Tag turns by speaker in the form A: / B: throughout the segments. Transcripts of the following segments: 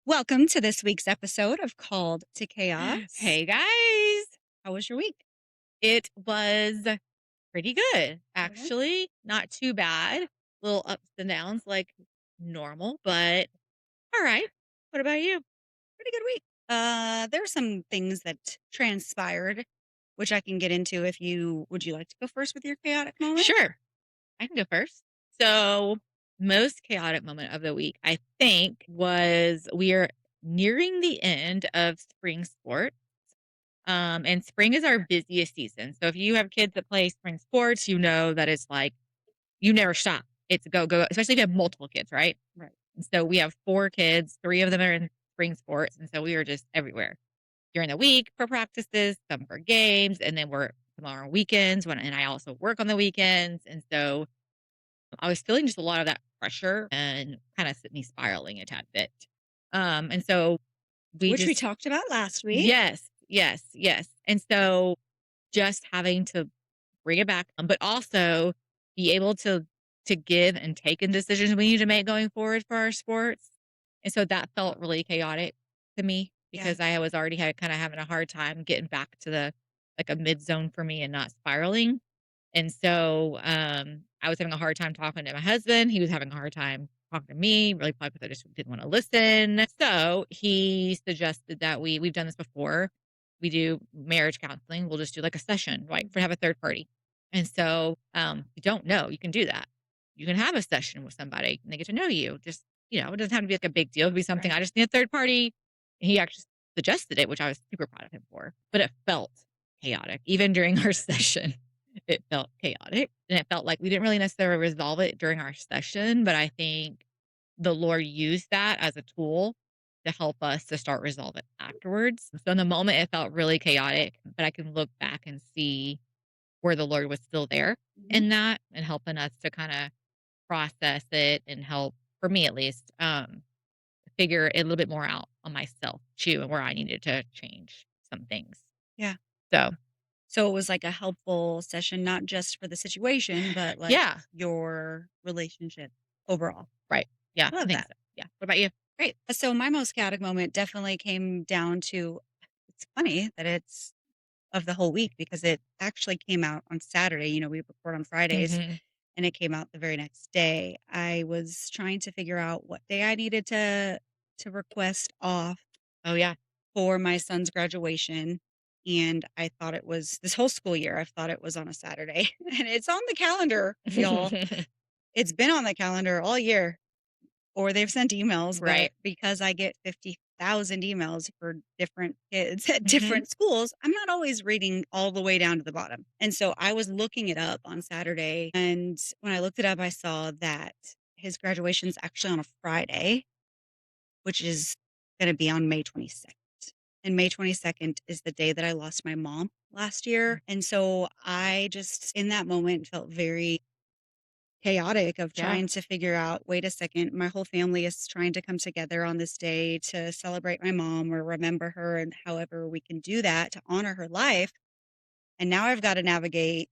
A: Welcome to this week's episode of Called to Chaos.
B: Hey guys,
A: How was your week?
B: it was pretty good,
A: Yeah.
B: actually. Not too bad. Little ups and downs like normal, but all right. What about you?
A: Pretty good week. There are some things that transpired, which I can get into if you would you like to go first with your chaotic moment?
B: Sure, I can go first. So, most chaotic moment of the week, I think, was we are nearing the end of spring sport. And spring is our busiest season. So if you have kids that play spring sports, you know that it's like you never stop. It's go, go, especially if you have multiple kids, right?
A: Right.
B: And so we have 4 kids, 3 of them are in spring sports, and so we are just everywhere during the week for practices, some for games, and then we're some on weekends and I also work on the weekends. And so I was feeling just a lot of that pressure and kind of sent me spiraling a tad bit. And so we
A: Which we
B: just
A: talked about last week.
B: yes, yes, yes. And so just having to bring it back, but also be able to give and take in decisions we need to make going forward for our sports. And so that felt really chaotic to me
A: Yeah.
B: because I was already kind of having a hard time getting back to the like a mid zone for me and not spiraling. And so I was having a hard time talking to my husband. He was having a hard time talking to me, really probably because I just didn't want to listen. So he suggested that we've done this before. We do marriage counseling. We'll just do like a session, like for have a third party. And so you don't know, you can do that. You can have a session with somebody and they get to know you. Just, it doesn't have to be like a big deal. It could be something
A: Right.
B: I just need a third party. And he actually suggested it, which I was super proud of him for. But it felt chaotic. Even during our session, it felt chaotic. And it felt like we didn't really necessarily resolve it during our session. But I think the Lord used that as a tool to help us to start resolve it afterwards. So in the moment, it felt really chaotic, but I can look back and see where the Lord was still there
A: Mhm.
B: in that and helping us to kind of process it and help, for me at least, figure it a little bit more out on myself too and where I needed to change some things.
A: Yeah.
B: So,
A: So it was like a helpful session, not just for the situation, but like
B: yeah,
A: your relationship overall.
B: right. Yeah, I
A: Love
B: think
A: that.
B: so. Yeah. What about you?
A: Great. So my most chaotic moment definitely came down to it's funny that it's of the whole week because it actually came out on Saturday. We record on Fridays
B: Hmm.
A: and it came out the very next day. I was trying to figure out what day I needed to request off
B: Oh, yeah.
A: for my son's graduation. And I thought it was this whole school year. I thought it was on a Saturday. And it's on the calendar, y'all. It's been on the calendar all year. Or they've sent emails, but
B: Right.
A: because I get 50,000 emails for different kids at
B: Hmm.
A: different schools, I'm not always reading all the way down to the bottom. And so I was looking it up on Saturday. And when I looked it up, I saw that his graduation's actually on a Friday, which is going to be on May 22nd. And May 22nd is the day that I lost my mom last year. And so I just, in that moment, felt very chaotic of
B: Yeah.
A: trying to figure out, wait a second, my whole family is trying to come together on this day to celebrate my mom or remember her and however we can do that to honor her life. And now I've got to navigate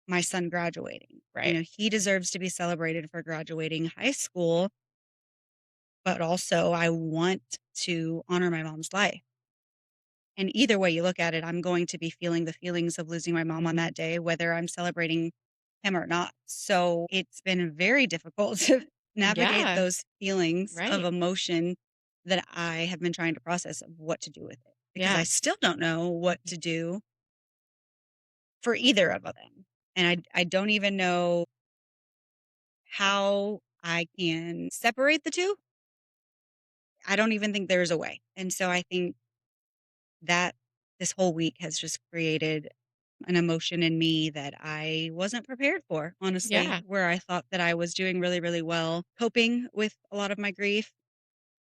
A: my son graduating.
B: Right.
A: He deserves to be celebrated for graduating high school, but also I want to honor my mom's life. And either way you look at it, I'm going to be feeling the feelings of losing my mom on
B: Hmm.
A: that day, whether I'm celebrating him or not. So it's been very difficult to navigate
B: Yeah.
A: those feelings of
B: Right.
A: emotion that I have been trying to process of what to do with it because I
B: Yeah.
A: still don't know what to do for either of them. And I don't even know how I can separate the two. I don't even think there's a way. And so I think that this whole week has just created an emotion in me that I wasn't prepared for, honestly,
B: Yeah.
A: where I thought that I was doing really, really well coping with a lot of my grief,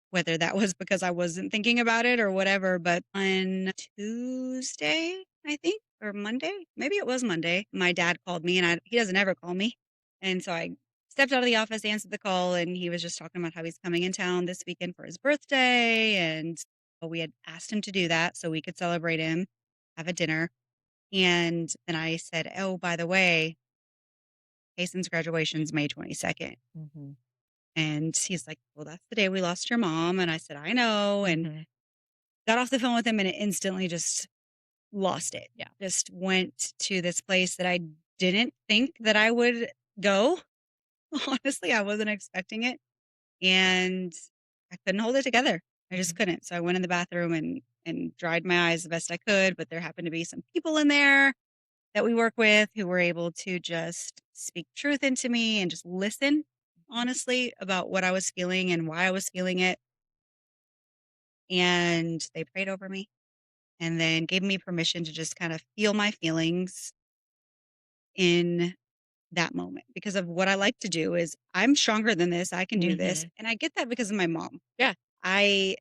A: whether that was because I wasn't thinking about it or whatever. But on Tuesday, I think, or Monday, maybe it was Monday, my dad called me and he doesn't ever call me. And so I stepped out of the office, answered the call, and he was just talking about how he's coming in town this weekend for his birthday. And we had asked him to do that so we could celebrate him, have a dinner. And then I said, "Oh, by the way, Cason's graduation's May 22nd."
B: Hmm.
A: And he's like, "Well, that's the day we lost your mom." And I said, "I know." And
B: Mhm.
A: got off the phone with him and instantly just lost it.
B: Yeah.
A: Just went to this place that I didn't think that I would go. Honestly, I wasn't expecting it. And I couldn't hold it together. I just
B: Mhm.
A: couldn't. So I went in the bathroom and dried my eyes the best I could, but there happened to be some people in there that we work with who were able to just speak truth into me and just listen honestly about what I was feeling and why I was feeling it. And they prayed over me and then gave me permission to just kind of feel my feelings in that moment because of what I like to do is I'm stronger than this. I can do this.
B: Mhm.
A: And I get that because of my mom.
B: Yeah.
A: I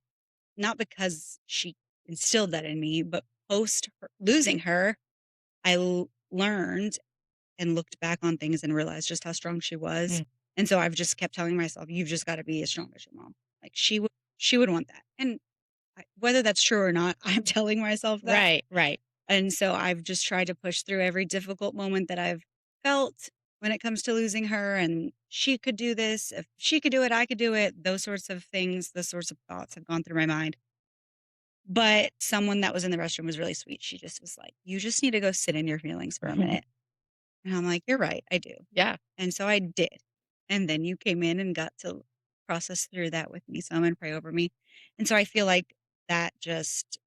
A: not because she instilled that in me, but post her, losing her, learned and looked back on things and realized just how strong she was.
B: Mm.
A: And so I've just kept telling myself, "You've just got to be as strong as your mom." Like she would want that. And whether that's true or not, I'm telling myself that.
B: Right, right.
A: And so I've just tried to push through every difficult moment that I've felt when it comes to losing her. And she could do this. If she could do it, I could do it. Those sorts of things, those sorts of thoughts have gone through my mind. But someone that was in the restroom was really sweet. She just was like, "You just need to go sit in your feelings for a minute." And I'm like, "You're right, I do."
B: Yeah.
A: And so I did. And then you came in and got to process through that with me some and pray over me. And so I feel like that just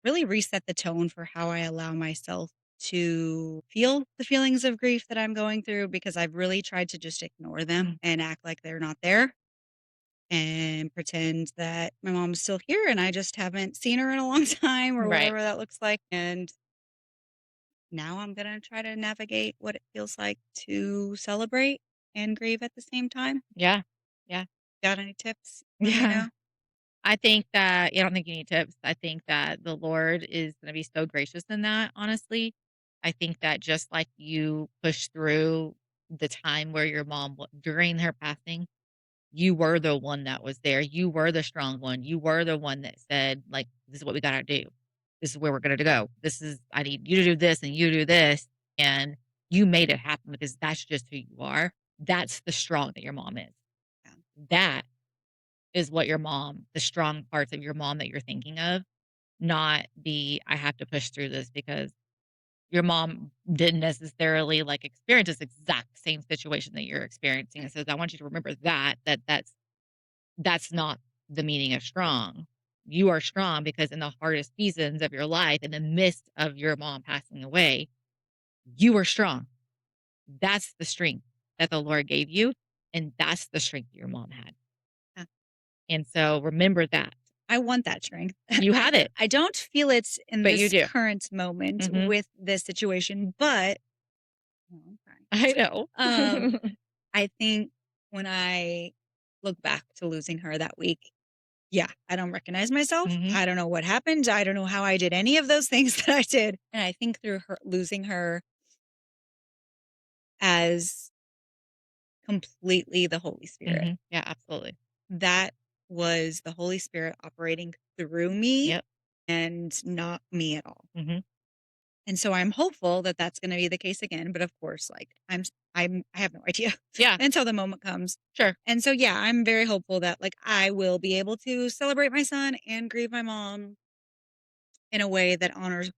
A: really reset the tone for how I allow myself to feel the feelings of grief that I'm going through because I've really tried to just ignore them
B: Mm.
A: and act like they're not there and pretend that my mom's still here and I just haven't seen her in a long time or
B: Right.
A: whatever that looks like. And now I'm going to try to navigate what it feels like to celebrate and grieve at the same time.
B: Yeah. Yeah.
A: Got any tips? Let me
B: Yeah.
A: know.
B: I think that I don't think you need tips. I think that the Lord is gonna be so gracious in that, honestly. I think that just like you pushed through the time where your mom during her passing, you were the one that was there. You were the strong one. You were the one that said, like, "This is what we gotta do. This is where we're gonna go. This is I need you to do this and you do this." And you made it happen because that's just who you are. That's the strong that your mom is.
A: Yeah.
B: That is what your mom the strong parts of your mom that you're thinking of, not the, "I have to push through this," because your mom didn't necessarily, like, experience this exact same situation that you're experiencing, and
A: Right.
B: so I want you to remember that's not the meaning of strong. You are strong because in the hardest seasons of your life, in the midst of your mom passing away, you were strong. That's the strength that the Lord gave you, and that's the strength your mom had,
A: Yeah.
B: and so remember that.
A: I want that strength.
B: You have it,
A: I don't feel it in
B: but you
A: this
B: do.
A: current moment
B: Mhm.
A: with this situation, but oh, I'm crying.
B: I know.
A: Um, I think when I look back to losing her that week, yeah, I don't recognize myself.
B: Mhm,
A: I don't know what happened. I don't know how I did any of those things that I did. And I think through her losing her as completely the Holy Spirit.
B: mhm. Yeah, absolutely.
A: That was the Holy Spirit operating through me
B: Yep.
A: and not me at all.
B: Mhm.
A: And so I'm hopeful that that's going to be the case again, but of course, like I have no idea
B: Yeah,
A: until the moment comes.
B: sure.
A: And so yeah, I'm very hopeful that like I will be able to celebrate my son and grieve my mom in a way that honors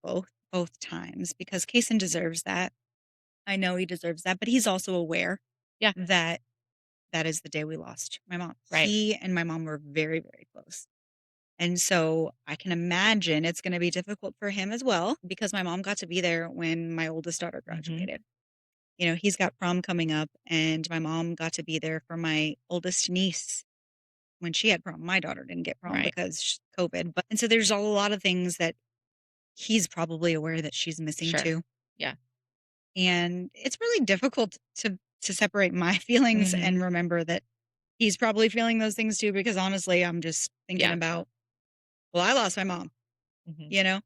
A: both times because Kason deserves that. I know he deserves that, but he's also aware
B: Yeah,
A: that that is the day we lost my mom.
B: right.
A: He and my mom were very, very close. And so I can imagine it's going to be difficult for him as well because my mom got to be there when my oldest daughter
B: Mhm.
A: graduated. You know, he's got prom coming up, and my mom got to be there for my oldest niece when she had prom. My daughter didn't get prom
B: Right.
A: because COVID. But and so there's a lot of things that he's probably aware that she's missing
B: Sure.
A: too.
B: Yeah.
A: And it's really difficult to separate my feelings
B: Mhm.
A: and remember that he's probably feeling those things too because honestly, I'm just thinking
B: Yeah.
A: about, well, I lost my mom,
B: Mhm.
A: you know?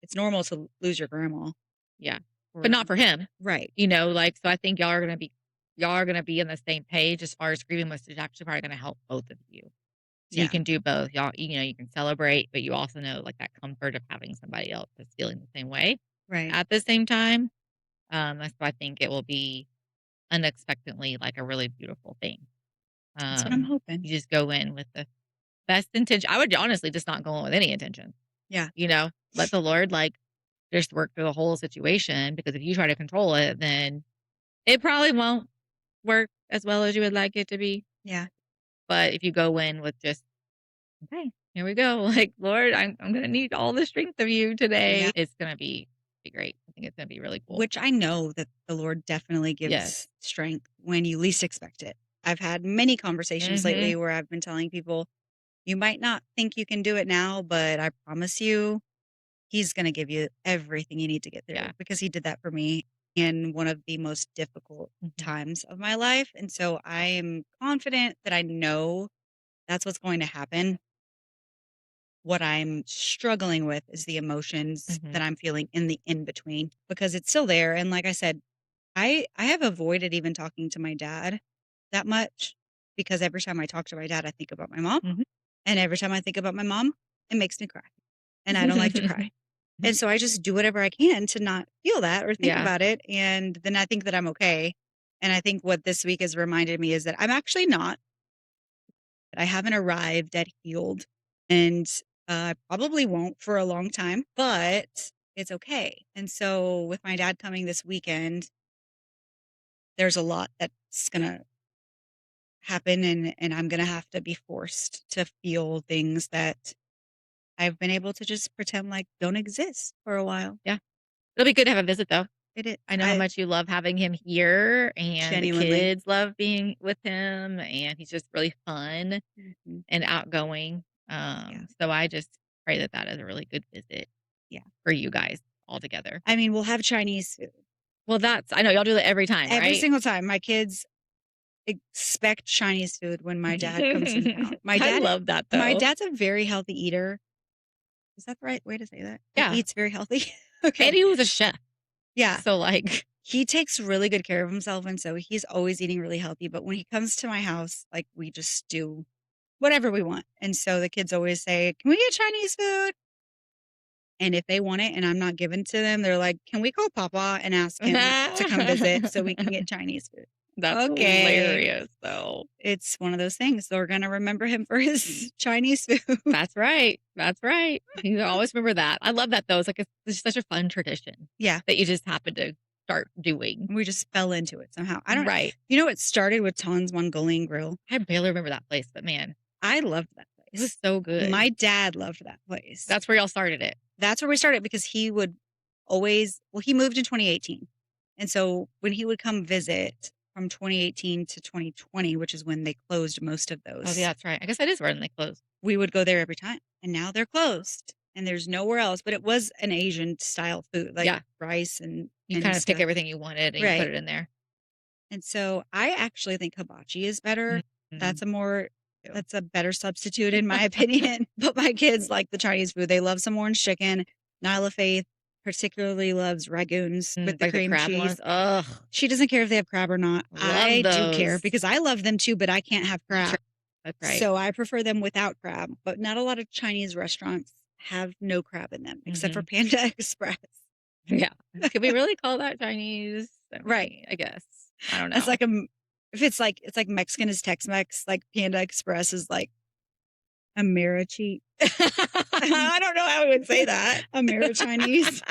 A: It's normal to lose your grandma
B: Yeah. But
A: or
B: not for him,
A: right.
B: like, so I think y'all are gonna be on the same page as far as grieving, which is actually probably gonna help both of you. So you
A: Yeah,
B: can do both. Y'all, you can celebrate, but you also know, like, that comfort of having somebody else that's feeling the same way
A: right.
B: at the same time. That's why I think it will be unexpectedly, like, a really beautiful thing.
A: That's what I'm hoping.
B: You just go in with the best intention. I would honestly just not go in with any intention,
A: Yeah.
B: let the Lord, just work through the whole situation, because if you try to control it, then it probably won't work as well as you would like it to be.
A: Yeah.
B: But if you go in with just, "Okay, here we go," like, "Lord, I'm gonna need all the strength of you
A: Yeah.
B: today," it's gonna be great. I think it's gonna be really cool.
A: Which I know that the Lord definitely
B: Yes.
A: gives strength when you least expect it. I've had many conversations
B: Mhm.
A: lately where I've been telling people, you might not think you can do it now, but I promise you, He's going to give you everything you need to get
B: Yeah.
A: through because He did that for me in one of the most difficult
B: Mhm.
A: times of my life. And so I am confident that I know that's what's going to happen. What I'm struggling with is the emotions
B: Mhm.
A: that I'm feeling in the in between because it's still there. And like I said, I have avoided even talking to my dad that much because every time I talk to my dad, I think about my mom.
B: Mhm.
A: And every time I think about my mom, it makes me cry. And I don't like to cry. And so I just do whatever I can to not feel that or think
B: Yeah.
A: about it. And then I think that I'm okay. And I think what this week has reminded me is that I'm actually not, that I haven't arrived at healed. And I probably won't for a long time, but it's okay. And so with my dad coming this weekend, there's a lot that's going to happen and I'm going to have to be forced to feel things that I've been able to just pretend like don't exist for a while.
B: Yeah. It'll be good to have a visit, though.
A: It is.
B: I know how
A: I
B: much you love having him here, and the
A: genuinely.
B: kids love being with him, and he's just really fun
A: Mhm.
B: and outgoing.
A: Yeah.
B: So I just pray that that is a really good visit
A: Yeah.
B: for you guys all together.
A: I mean, we'll have Chinese food
B: Well, I know y'all do that every time,
A: every
B: right?
A: single time. My kids expect Chinese food when my dad comes in town.
B: I love that,
A: My
B: though.
A: dad's a very healthy eater. Is that the right way to say that? He
B: Yeah.
A: eats very healthy.
B: And
A: Okay.
B: he was a chef.
A: Yeah.
B: So,
A: He takes really good care of himself, and so he's always eating really healthy, but when he comes to my house, like, we just do whatever we want, and so the kids always say, "Can we get Chinese food?" And if they want it and I'm not giving to them, they're like, "Can we call Papa and ask him to come visit so we can get Chinese food?"
B: that's
A: Okay.
B: hilarious, though.
A: It's one of those things. They're gonna remember him for his Chinese food.
B: That's right. That's right. You always remember that. I love that, though. It's such a fun tradition
A: Yeah,
B: that you just happen to start doing.
A: we just fell into it somehow. I don't
B: Right.
A: it started with Ton's Mongolian Grill.
B: I barely remember that place, but man,
A: I loved that
B: it was
A: place.
B: so good.
A: My dad loved that place.
B: That's where y'all started it.
A: That's where we started because he would always he moved in 2018. And so when he would come visit from 2018 to 2020, which is when they closed most of
B: Oh, yeah,
A: those,
B: that's right. I guess that is when they closed.
A: we would go there every time. And now they're closed and there's nowhere else, but it was an Asian style food, like
B: Yeah.
A: rice
B: You
A: and
B: kind of pick
A: stuff.
B: everything you wanted and you put
A: Right.
B: it in there.
A: And so I actually think hibachi is better.
B: Mhm.
A: That's a more
B: Too.
A: that's a better substitute in my opinion. But my kids like the Chinese food. They love some orange chicken. Nyla Faith particularly loves ragoons with the
B: Like the
A: cream
B: crab
A: cheese.
B: ones. Ugh.
A: She doesn't care if they have crab or not.
B: Love
A: I do care
B: those.
A: because I love them too, but I can't have
B: Sure.
A: crab.
B: That's right.
A: So I prefer them without crab. But not a lot of Chinese restaurants have no crab in them except for
B: Hmm.
A: Panda Express.
B: Yeah. Could we really call that Chinese? I
A: Right.
B: mean, I guess. I don't
A: That's
B: know.
A: like if it's like Mexican is Tex-Mex, like Panda Express is like Americheap.
B: I don't know how we would say that.
A: Chinese.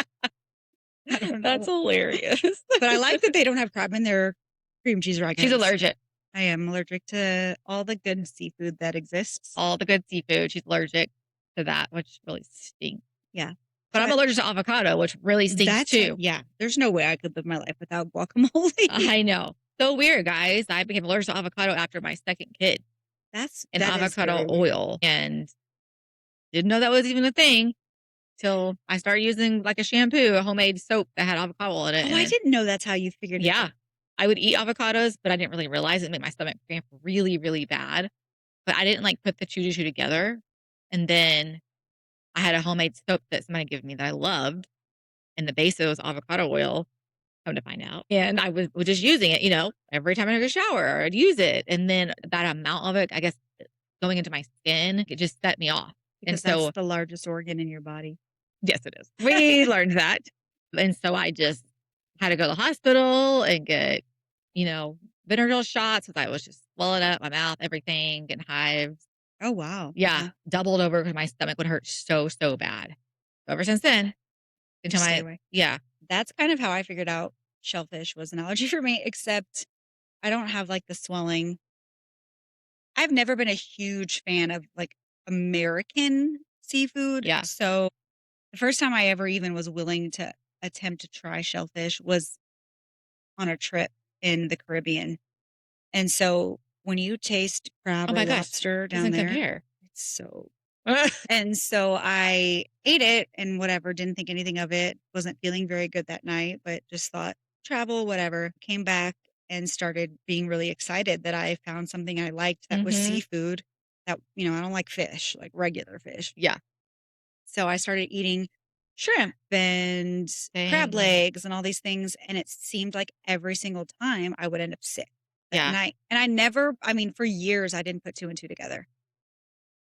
A: I don't
B: That's
A: know.
B: hilarious.
A: But I like that they don't have crab in their cream cheese
B: She's
A: ragoons.
B: allergic.
A: I am allergic to all the good seafood that exists.
B: All the good seafood, she's allergic to that, which really stinks.
A: Yeah.
B: But I'm
A: But
B: allergic to avocado, which really stinks too.
A: yeah, there's no way I could live my life without guacamole.
B: I know. So weird, guys. I became allergic to avocado after my second kid and
A: That is
B: avocado
A: very weird.
B: oil, and didn't know that was even a thing till I started using like a shampoo, a homemade soap that had avocado oil in it.
A: Oh,
B: And
A: I
B: it,
A: didn't know that's how you figured it
B: yeah,
A: out.
B: I would eat avocados, but I didn't really realize it made my stomach cramp really, really bad. But I didn't like put the two to two together. And then I had a homemade soap that somebody gave me that I loved, and the base of it was avocado oil. Come to find out, and I was just using it, every time I took a shower, I'd use it, and then that amount of it, I guess, going into my skin, it just set me off. And
A: Because that's
B: so,
A: the largest organ in your body.
B: yes, it is. We learned that, and so I just had to go to the hospital and get, you know, Benadryl shots, 'cause I was just swelling up my mouth, everything, getting hives.
A: Oh, wow.
B: Yeah,
A: Yeah.
B: doubled over because my stomach would hurt so, so bad. Ever since then, until
A: Just stay
B: my
A: away.
B: yeah,
A: That's kind of how I figured out shellfish was an allergy for me, except I don't have, like, the swelling. I've never been a huge fan of, like, American seafood,
B: yeah.
A: so the first time I ever even was willing to attempt to try shellfish was on a trip in the Caribbean, and so when you taste crab
B: Oh
A: or
B: my gosh,
A: lobster down
B: doesn't
A: there,
B: compare.
A: it's so and so I ate it and whatever, didn't think anything of it, wasn't feeling very good that night, but just thought, travel, whatever. Came back and started being really excited that I found something I liked that was
B: Mhm.
A: seafood that, I don't like fish, like regular fish.
B: Yeah.
A: So I started eating shrimp and crab
B: Same.
A: legs and all these things. And it seemed like every single time I would end up sick.
B: Yeah.
A: And I never, I mean, for years, I didn't put two and two together.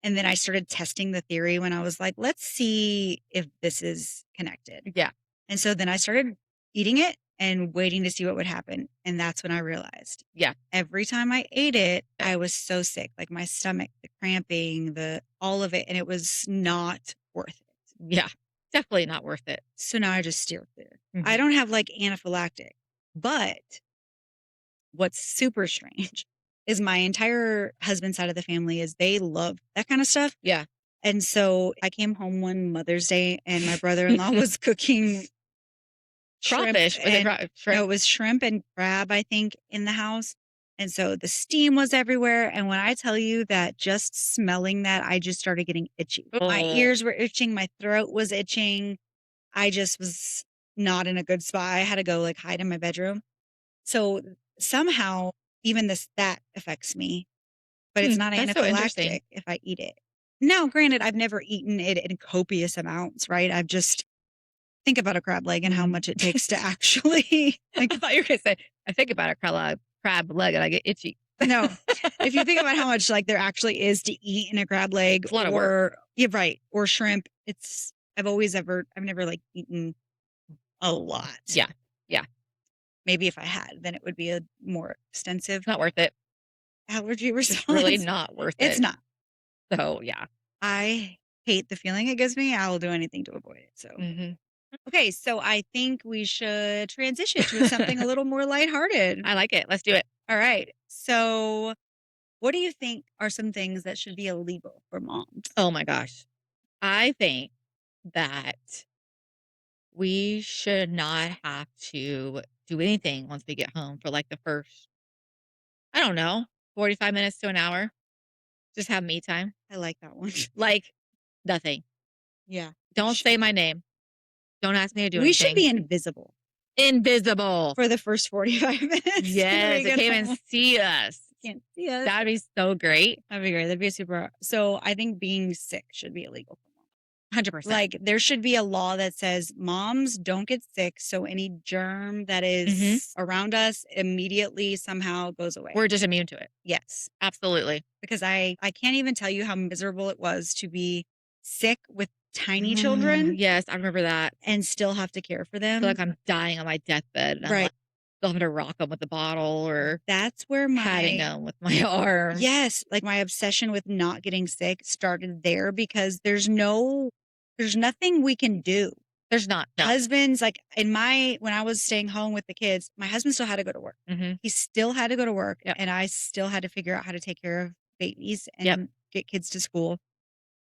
A: And then I started testing the theory when I was like, let's see if this is connected.
B: Yeah.
A: And so then I started eating it and waiting to see what would happen. And that's when I realized
B: Yeah.
A: every time I ate it, I was so sick, like my stomach, the cramping, the all of it. And it was not worth it.
B: Yeah. Definitely not worth it.
A: So now I just steer clear. I
B: Mhm.
A: don't have like anaphylactic, but what's super strange is my entire husband side of the family is they love that kind of stuff.
B: Yeah.
A: And so I came home one Mother's Day and my brother-in-law was cooking shrimp
B: Crawfish. Was it
A: and no,
B: shrimp?
A: it was shrimp and crab, I think, in the house. And so the steam was everywhere. And when I tell you that just smelling that, I just started getting itchy. My
B: Oh.
A: ears were itching, my throat was itching. I just was not in a good spot. I had to go like hide in my bedroom. So somehow even that affects me, but it's not
B: That's so interesting.
A: anaphylactic if I eat it. Now, granted, I've never eaten it in copious amounts, right? I've just think about a crab leg and how
B: Mhm.
A: much it takes to actually like
B: I thought you were gonna say, I think about a crab leg and I get itchy.
A: no. If you think about how much like there actually is to eat in a crab leg
B: It's a lot of work.
A: or yeah, right, or shrimp, I've never like eaten a lot.
B: Yeah. Yeah.
A: Maybe if I had, then it would be a more
B: It's
A: extensive
B: not worth it.
A: allergy
B: Just really
A: response.
B: not worth
A: It's
B: it.
A: not.
B: So, yeah.
A: I hate the feeling it gives me. I will do anything to avoid it. So,
B: Mhm.
A: okay. So I think we should transition to something a little more lighthearted.
B: I like it. Let's do it.
A: All right. So, what do you think are some things that should be illegal for moms?
B: Oh my gosh. I think that we should not have to do anything once we get home for like the first, I don't know, 45 minutes to an hour. Just have me time.
A: I like that one.
B: Like nothing.
A: Yeah.
B: Don't say my name. Don't ask me to do
A: We should
B: anything.
A: be invisible
B: Invisible.
A: for the first 45 minutes when we
B: Yes, they
A: get
B: can't even
A: home.
B: see us.
A: Can't see us.
B: That'd be so great.
A: That'd be great. That'd be super. So I think being sick should be illegal for moms.
B: 100%.
A: Like there should be a law that says moms don't get sick, so any germ that
B: Mhm.
A: is around us immediately somehow goes away.
B: We're just immune to it.
A: Yes,
B: Absolutely.
A: because I can't even tell you how miserable it was to be sick with tiny children
B: Yes, I remember that.
A: and still have to care for
B: Feel
A: them.
B: like I'm dying on my deathbed and I'm
A: Right.
B: like still having to rock them with the bottle or
A: That's where
B: patting
A: my
B: them with my arm.
A: yes, like my obsession with not getting sick started there because there's nothing we can do.
B: There's not. No.
A: Husbands, like when I was staying home with the kids, my husband still had to go to work.
B: Mhm.
A: He still had to go to work
B: Yep.
A: and I still had to figure out how to take care of babies
B: Yep.
A: and get kids to school.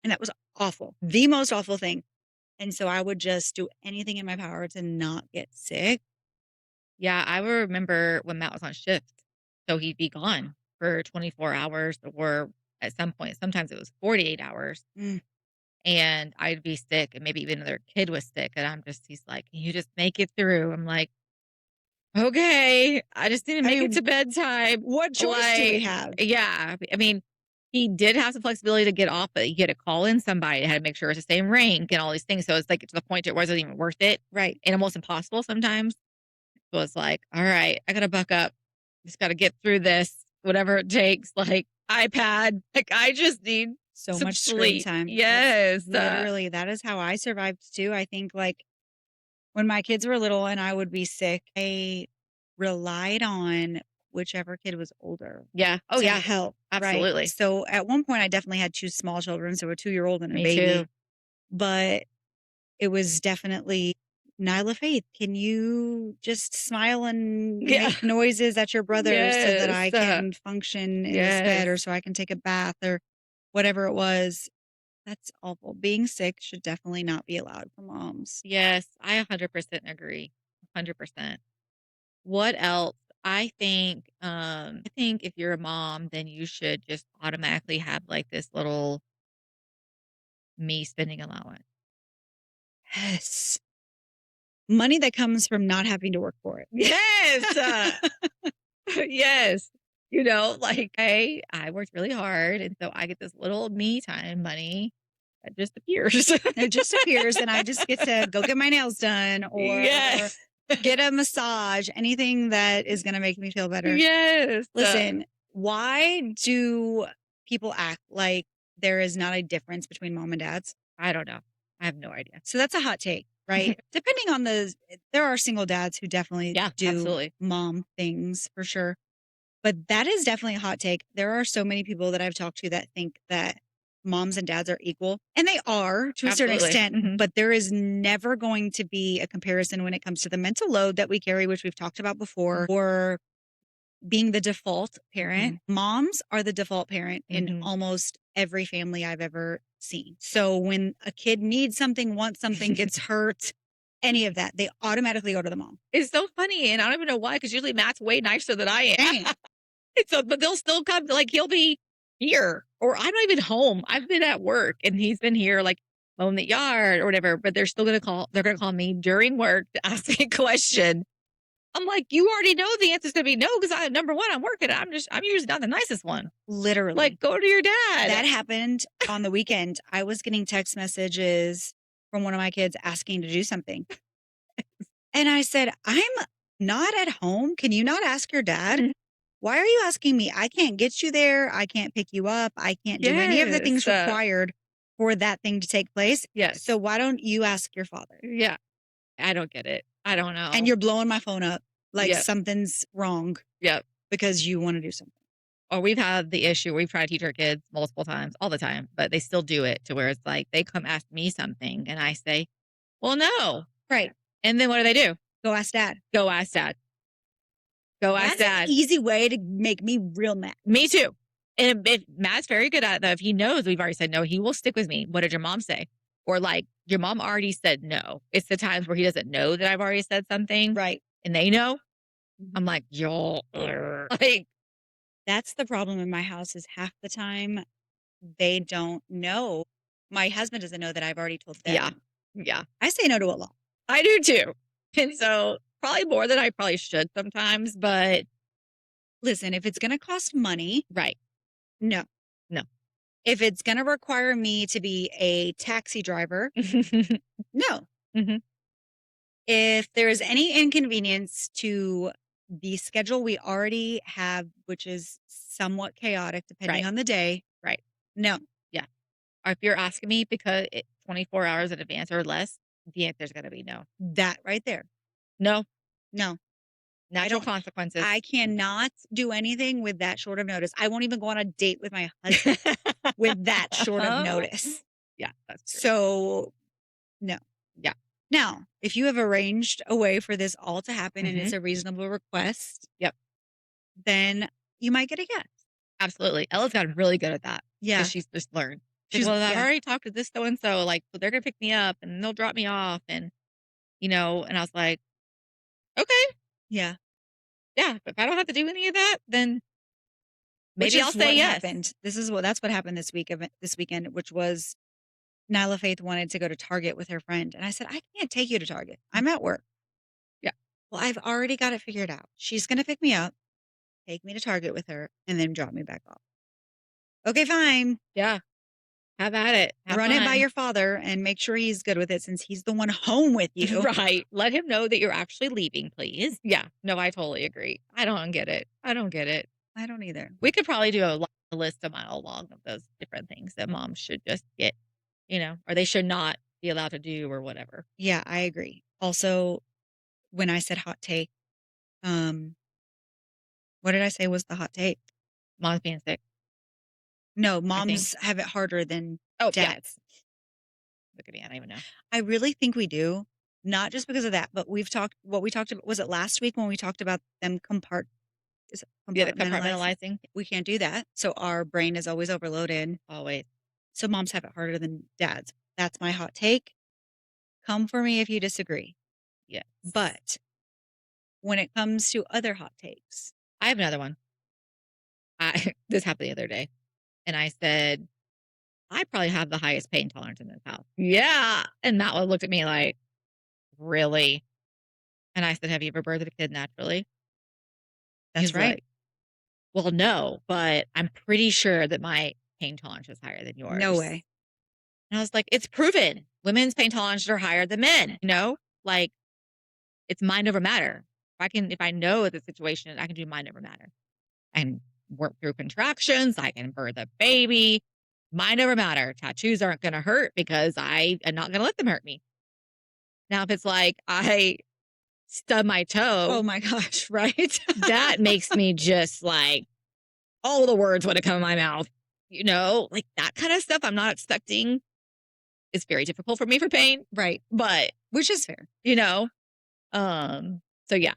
A: And that was awful. The most awful thing. And so I would just do anything in my power to not get sick.
B: Yeah, I remember when Matt was on shift. So he'd be gone for 24 hours or at some point, sometimes it was 48 hours.
A: Mm.
B: And I'd be sick and maybe even another kid was sick. And he's like, "Can you just make it through?" I'm like, okay, I just need to
A: I
B: make it
A: mean,
B: to bedtime.
A: what choice do we
B: Like,
A: have?
B: yeah. I mean, he did have some flexibility to get off, but he had to call in somebody, had to make sure it's the same rank and all these things. So it's like to the point it wasn't even worth it
A: Right.
B: and almost impossible sometimes. So it's like, all right, I gotta buck up. Just gotta get through this, whatever it takes. Like iPad. Like I just need
A: So
B: some
A: much screen
B: sleep.
A: time. That's
B: Yes.
A: literally, that is how I survived too. I think like when my kids were little and I would be sick, I relied on whichever kid was older
B: Yeah. Oh,
A: to
B: yeah.
A: help, right?
B: Absolutely.
A: So at one point, I definitely had 2 small children, so a 2-year-old and a
B: Me too.
A: baby, but it was definitely, "Nyla Faith, can you just smile and
B: Yeah.
A: make noises at your brother so that
B: Yes.
A: I can function in this bed
B: Yes.
A: or so I can take a bath," or whatever it was. That's awful. Being sick should definitely not be allowed for moms.
B: Yes. I 100% agree. 100%. What else? I think if you're a mom, then you should just automatically have like this little me spending allowance.
A: Yes. Money that comes from not having to work for it.
B: Yes. Yes. Like I worked really hard and so I get this little me time money that just appears.
A: It just appears, and I just get to go get my nails done or
B: Yes.
A: get a massage, anything that is gonna make me feel better.
B: Yes.
A: Listen, why do people act like there is not a difference between mom and dads?
B: I don't know. I have no idea.
A: So that's a hot take, right? Depending on there are single dads who definitely
B: Yeah,
A: do
B: absolutely.
A: mom things for sure. But that is definitely a hot take. There are so many people that I've talked to that think that moms and dads are equal, and they are to a certain
B: Absolutely.
A: extent,
B: Mhm.
A: but there is never going to be a comparison when it comes to the mental load that we carry, which we've talked about before, or being the default parent.
B: Mhm.
A: Moms are the default parent in
B: Mhm.
A: almost every family I've ever seen. So when a kid needs something, wants something, gets hurt, any of that, they automatically go to the mom.
B: It's so funny, and I don't even know why. Because usually Matt's way nicer than I am.
A: Same.
B: But they'll still come like, he'll be here, or I'm not even home. I've been at work, and he's been here, like, mowing the yard or whatever, but they're gonna call me during work to ask me a question. I'm like, "You already know the answer's gonna be no, because number 1, I'm working, I'm usually not the nicest one.
A: Literally.
B: Like, go to your dad."
A: That happened on the weekend. I was getting text messages from one of my kids asking to do something. And I said, "I'm not at home. Can you not ask your dad?
B: Mhm.
A: Why are you asking me? I can't get you there. I can't pick you up. I can't do any of the
B: Yes,
A: things required for that thing to take place.
B: yes,
A: So why don't you ask your father?"
B: yeah. I don't get it. I don't
A: And
B: know.
A: you're blowing my phone up like
B: Yep,
A: something's wrong
B: yep.
A: because you want to do something.
B: Or we've had the issue, we've tried to teach our kids multiple times, all the time, but they still do it to where it's like they come ask me something and I say, "Well, no."
A: Right.
B: And then what do?
A: Go ask dad.
B: Go ask dad. Go ask
A: That's an
B: dad.
A: easy way to make me real mad.
B: Me too. And if Matt's very good at it though, if he knows we've already said no, he will stick with me. "What did your mom say?" Or like, "Your mom already said no." It's the times where he doesn't know that I've already said something
A: Right.
B: and they know.
A: Mhm.
B: I'm like, "Y'all," like,
A: That's the problem in my house is half the time they don't know. My husband doesn't know that I've already told
B: yeah.
A: them.
B: Yeah.
A: I say no to a lot.
B: I do too. And so probably more than I probably should sometimes, but
A: Listen, if it's going to cost money,
B: right.
A: no.
B: No.
A: If it's going to require me to be a taxi driver, no.
B: Mhm.
A: If there is any inconvenience to the schedule we already have, which is somewhat chaotic depending
B: Right.
A: on the day,
B: Right.
A: no.
B: Yeah. Or if you're asking me because 24 hours in advance or less, the answer's gonna be no.
A: That right there.
B: No.
A: No. I
B: Natural
A: don't
B: consequences.
A: I cannot do anything with that short of notice. I won't even go on a date with my husband with that short of notice.
B: Yeah, that's true.
A: So, no.
B: Yeah.
A: Now, if you have arranged a way for this all to happen and
B: Mhm.
A: it's a reasonable request,
B: Yep.
A: then you might get a yes.
B: Absolutely. Ella's gotten really good at that because
A: Yeah.
B: she's just learned. She's like, "Well, I've
A: Yeah.
B: already talked to this so and so, like, so they're gonna pick me up and they'll drop me off," and I was like, "Okay,
A: Yeah.
B: yeah, if I don't have to do any of that, then
A: Which
B: maybe I'll
A: is
B: say
A: what
B: yes."
A: happened. That's what happened this weekend, which was Nyla Faith wanted to go to Target with her friend. And I said, I can't take you to Target. I'm at work.
B: Yeah.
A: Well, I've already got it figured out. She's going to pick me up, take me to Target with her, and then drop me back off. Okay, fine.
B: Yeah. Have at it. Have
A: Run it by
B: fun.
A: your father and make sure he's good with it since he's the one home with you.
B: Right. Let him know that you're actually leaving, please. Yeah. No, I totally agree. I don't get it. I don't get it.
A: I don't either.
B: We could probably do a list a mile long of those different things that moms should just get, or they should not be allowed to do or whatever.
A: Yeah, I agree. Also, when I said hot take, um, What did I say was the hot take?
B: Mom's being sick,
A: No,
B: I think.
A: moms have it harder than
B: Oh, yeah.
A: dads.
B: Look at me, I don't even know.
A: I really think we do, not just because of that, but we talked about, was it last week when we talked about them is it
B: Yeah, the
A: compartmentalizing?
B: compartmentalizing,
A: We can't do that. So our brain is always overloaded.
B: always.
A: So moms have it harder than dads. That's my hot take. Come for me if you disagree.
B: Yes.
A: But when it comes to other hot takes,
B: I have another one. I this happened the other day, and I said, "I probably have the highest pain tolerance in this house." "Yeah." And Matt looked at me like, "Really?" And I said, "Have you ever birthed a kid naturally?"
A: that's
B: He's
A: right.
B: like, "Well, no, but I'm pretty sure that my pain tolerance is higher than
A: No
B: yours."
A: way.
B: And I was like, "It's proven. Women's pain tolerances are higher than men, you know? Like, it's mind over matter. If I know the situation, I can do mind over matter. I can work through contractions, I can birth a baby. Mind over matter. Tattoos aren't gonna hurt because I am not gonna let them hurt me." Now, if it's like I stub my
A: Oh
B: toe,
A: my gosh, right?
B: that makes me just like all the words want to come in my mouth. Like that kind of stuff I'm not expecting. It's very difficult for me for pain,
A: Right.
B: but
A: Which is fair.
B: you know, so yeah.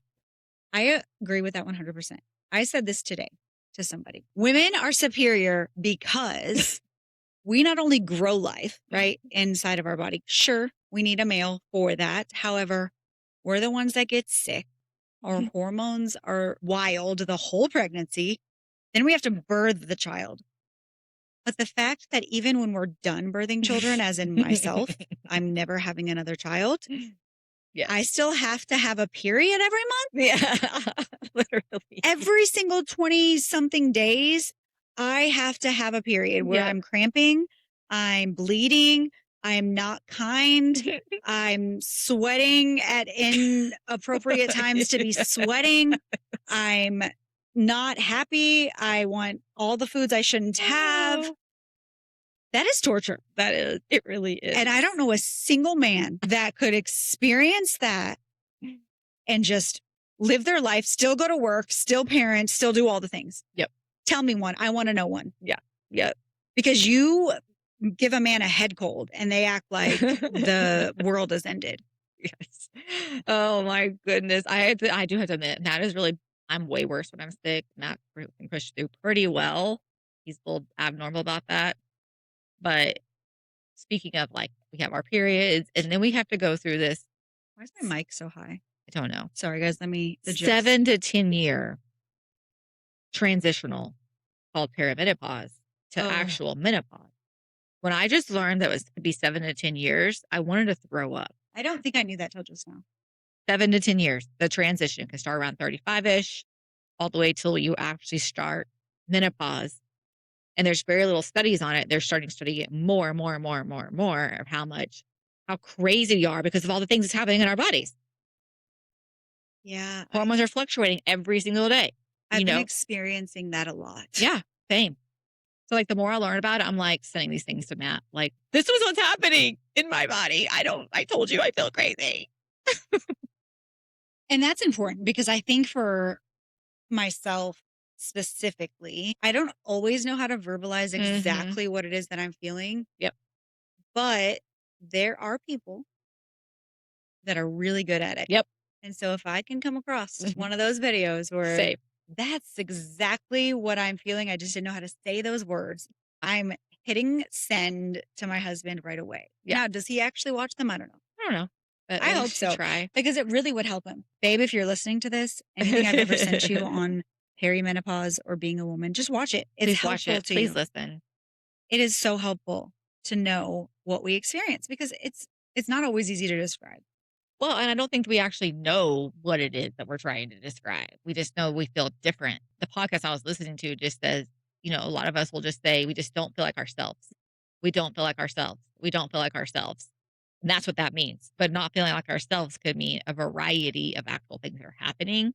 A: I agree with that 100%. I said this today to somebody. Women are superior because we not only grow life, right, inside of our body. Sure, we need a male for that. However, we're the ones that get sick. Our hormones are wild the whole pregnancy. Then we have to birth the child. But the fact that even when we're done birthing children, as in myself, I'm never having another child,
B: Yes.
A: I still have to have a period every month.
B: Yeah. Literally.
A: Every single 20 something days, I have to have a period where
B: Yep.
A: I'm cramping, I'm bleeding, I'm not kind, I'm sweating at inappropriate times to be sweating, I'm not happy, I want all the foods I shouldn't have.
B: Oh,
A: That is torture.
B: that is, it really is.
A: And I don't know a single man that could experience that and just live their life, still go to work, still parent, still do all the things.
B: Yep.
A: Tell me one. I want to know one.
B: Yeah. Yep.
A: Because you give a man a head cold and they act like the world has ended.
B: Yes. Oh my goodness. I do have to admit, Matt is really, I'm way worse when I'm sick. Matt can push through pretty well. He's a little abnormal about that. But speaking of like, we have our periods and then we have to go through this,
A: Why is my mic so high?
B: I don't know,
A: Sorry, guys. Let me adjust.
B: 7 to 10 year transitional called perimenopause to
A: Oh,
B: actual menopause. When I just learned that it was to be 7 to 10 years, I wanted to throw up.
A: I don't think I knew that till just now.
B: 7 to 10 years, the transition can start around 35 ish, all the way till you actually start menopause. And there's very little studies on it. They're starting to study it more and more and more and more and more of how crazy we are because of all the things that's happening in our bodies.
A: Yeah.
B: Hormones are fluctuating every single day.
A: I've been experiencing that a lot.
B: Yeah, same. So like the more I learn about it, I'm like sending these things to Matt. Like, this was what's happening in my body. I told you I feel crazy.
A: And that's important because I think for myself specifically, I don't always know how to verbalize
B: Mhm.
A: exactly what it is that I'm feeling.
B: Yep.
A: But there are people that are really good at it.
B: Yep.
A: And so if I can come across one of those videos where
B: Same.
A: that's exactly what I'm feeling, I just didn't know how to say those words, I'm hitting send to my husband right away.
B: Yeah.
A: Now, does he actually watch them? I don't know.
B: I don't know. But
A: I
B: at
A: hope
B: least you
A: so.
B: try.
A: Because it really would help him. Babe, if you're listening to this, anything I've ever sent you on perimenopause or being a woman, just watch it. It's
B: Please watch
A: helpful
B: it.
A: to
B: Please
A: you.
B: listen.
A: It is so helpful to know what we experience because it's not always easy to describe.
B: Well, and I don't think we actually know what it is that we're trying to describe. We just know we feel different. The podcast I was listening to just says, a lot of us will just say, we just don't feel like ourselves. We don't feel like ourselves. We don't feel like ourselves. And that's what that means. But not feeling like ourselves could mean a variety of actual things that are happening.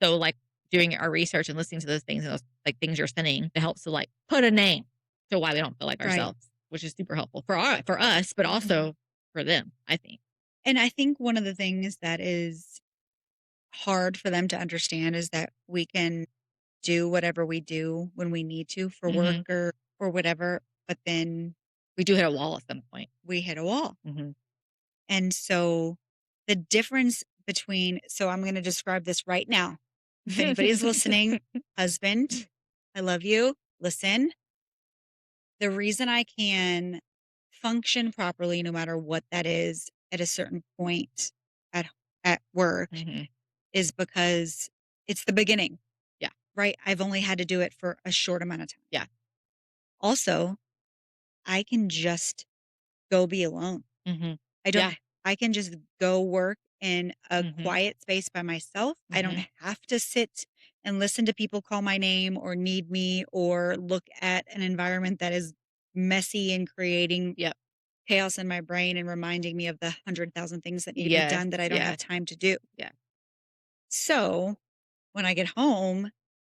B: So, like doing our research and listening to those things and those like things you're sending to help to like put a name to why we don't feel like
A: Right.
B: ourselves, which is super helpful for us, but also for them, I think.
A: And I think one of the things that is hard for them to understand is that we can do whatever we do when we need to for work
B: Mhm.
A: or whatever, but then
B: We do hit a wall at some point.
A: we hit a wall.
B: Mhm.
A: And so the difference between so I'm going to describe this right now. If anybody's listening, husband, I love you. Listen, the reason I can function properly no matter what that is at a certain point at at work
B: Mhm.
A: is because it's the beginning,
B: Yeah.
A: right? I've only had to do it for a short amount of time.
B: Yeah.
A: Also, I can just go be alone.
B: Mhm.
A: I don't
B: Yeah.
A: I can just go work in a
B: Mhm.
A: quiet space by myself. I don't
B: Mhm.
A: have to sit and listen to people call my name or need me or look at an environment that is messy and creating
B: Yep.
A: chaos in my brain and reminding me of the 100,000 things that need to be
B: Yes.
A: done that I don't have
B: Yes.
A: time to do.
B: Yeah.
A: So, when I get home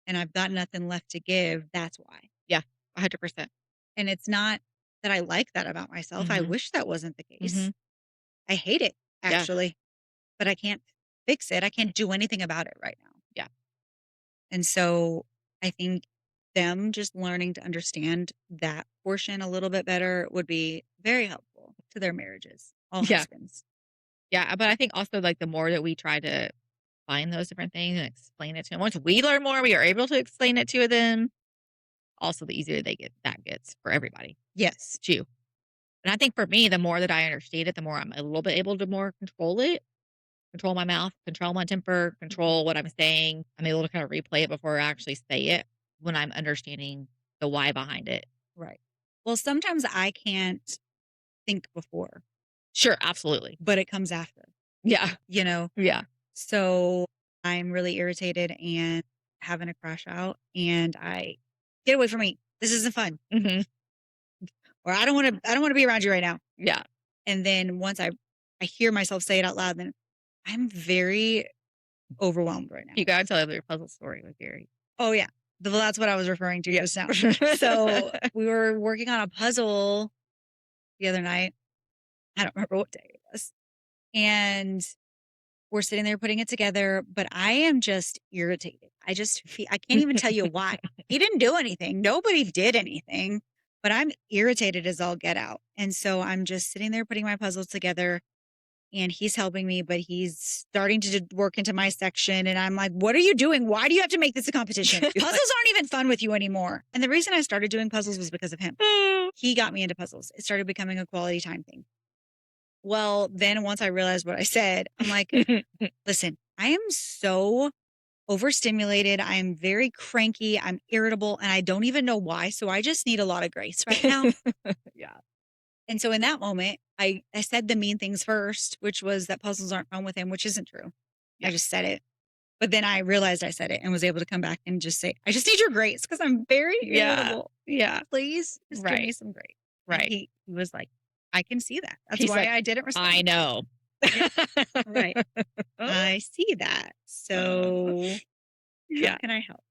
A: and I've got nothing left to give, that's why.
B: Yeah. 100%.
A: And it's not that I like that about myself. I
B: Mhm.
A: wish that wasn't the case.
B: Mhm.
A: I hate it,
B: Yeah.
A: actually, but I can't fix it. I can't do anything about it right now.
B: Yeah.
A: And so I think them just learning to understand that portion a little bit better would be very helpful to their marriages, all
B: Yeah.
A: husbands.
B: Yeah, but I think also, like, the more that we try to find those different things and explain it to them, once we learn more, we are able to explain it to them, also the easier that gets for everybody
A: Yes.
B: too. And I think for me, the more that I understand it, the more I'm a little bit able to more control it, control my mouth, control my temper,
A: Mhm.
B: control what I'm saying. I'm able to kind of replay it before I actually say it when I'm understanding the why behind it.
A: Right. Well, sometimes I can't think before,
B: Sure, absolutely.
A: but it comes after,
B: Yeah.
A: you know?
B: Yeah.
A: So I'm really irritated and having a crash out and I get away from me. This isn't fun.
B: Mhm.
A: Or I don't want to be around you right now.
B: Yeah.
A: And then once I hear myself say it out loud, then I'm very overwhelmed right now.
B: You gotta tell your puzzle story with Gary.
A: Oh yeah. That's what I was referring to
B: Yeah.
A: just now. So we were working on a puzzle the other night. I don't remember what day it was. And we're sitting there putting it together, but I am just irritated. I can't even tell you why. He didn't do anything. Nobody did anything, but I'm irritated as all get out. And so I'm just sitting there putting my puzzles together and he's helping me, but he's starting to work into my section. And I'm like, what are you doing? Why do you have to make this a competition?
B: You're like,
A: Puzzles aren't even fun with you anymore. And the reason I started doing puzzles was because of him.
B: "Oh."
A: He got me into puzzles. It started becoming a quality time thing. Well, then once I realized what I said, I'm like, listen, I am so overstimulated. I am very cranky. I'm irritable and I don't even know why. So I just need a lot of grace right now.
B: Yeah.
A: And so in that moment, I said the mean things first, which was that puzzles aren't fun with him, which isn't true. I
B: Yeah.
A: just said it. But then I realized I said it and was able to come back and just say, I just need your grace because I'm very
B: Yeah.
A: irritable.
B: Yeah.
A: Please just give me
B: Right.
A: some grace. And
B: Right.
A: he was like, I can see that. That's
B: He's
A: why
B: like,
A: I didn't
B: "I
A: respond.
B: know."
A: Yep. Right. I see that.
B: Uh,
A: So how
B: yeah.
A: can I help?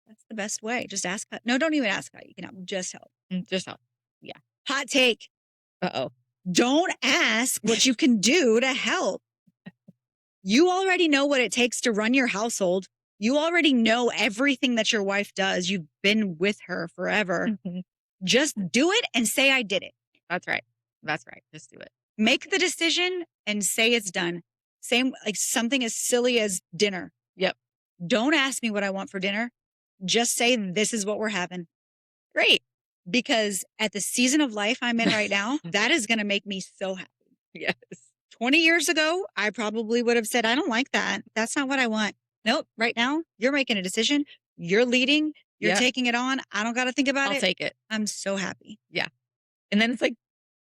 A: That's the best way. Just ask. No, don't even ask how you can help. Just help.
B: Just help. Yeah.
A: Hot take.
B: Uh-oh.
A: Don't ask what you can do to help. You already know what it takes to run your household. You already know everything that your wife does. You've been with her forever.
B: Mhm.
A: Just do it and say, I did it.
B: That's right. That's right. Just do it.
A: Make the decision and say it's done. Same, like something as silly as dinner.
B: Yep.
A: Don't ask me what I want for dinner. Just say, this is what we're having.
B: Great.
A: Because at the season of life I'm in right now, that is going to make me so happy.
B: Yes.
A: 20 years ago, I probably would have said, I don't like that. That's not what I want. Nope. Right now, you're making a decision. You're leading. You're
B: Yeah.
A: taking it on. I don't got to think about
B: I'll
A: it.
B: take it.
A: I'm so happy.
B: Yeah. And then it's like,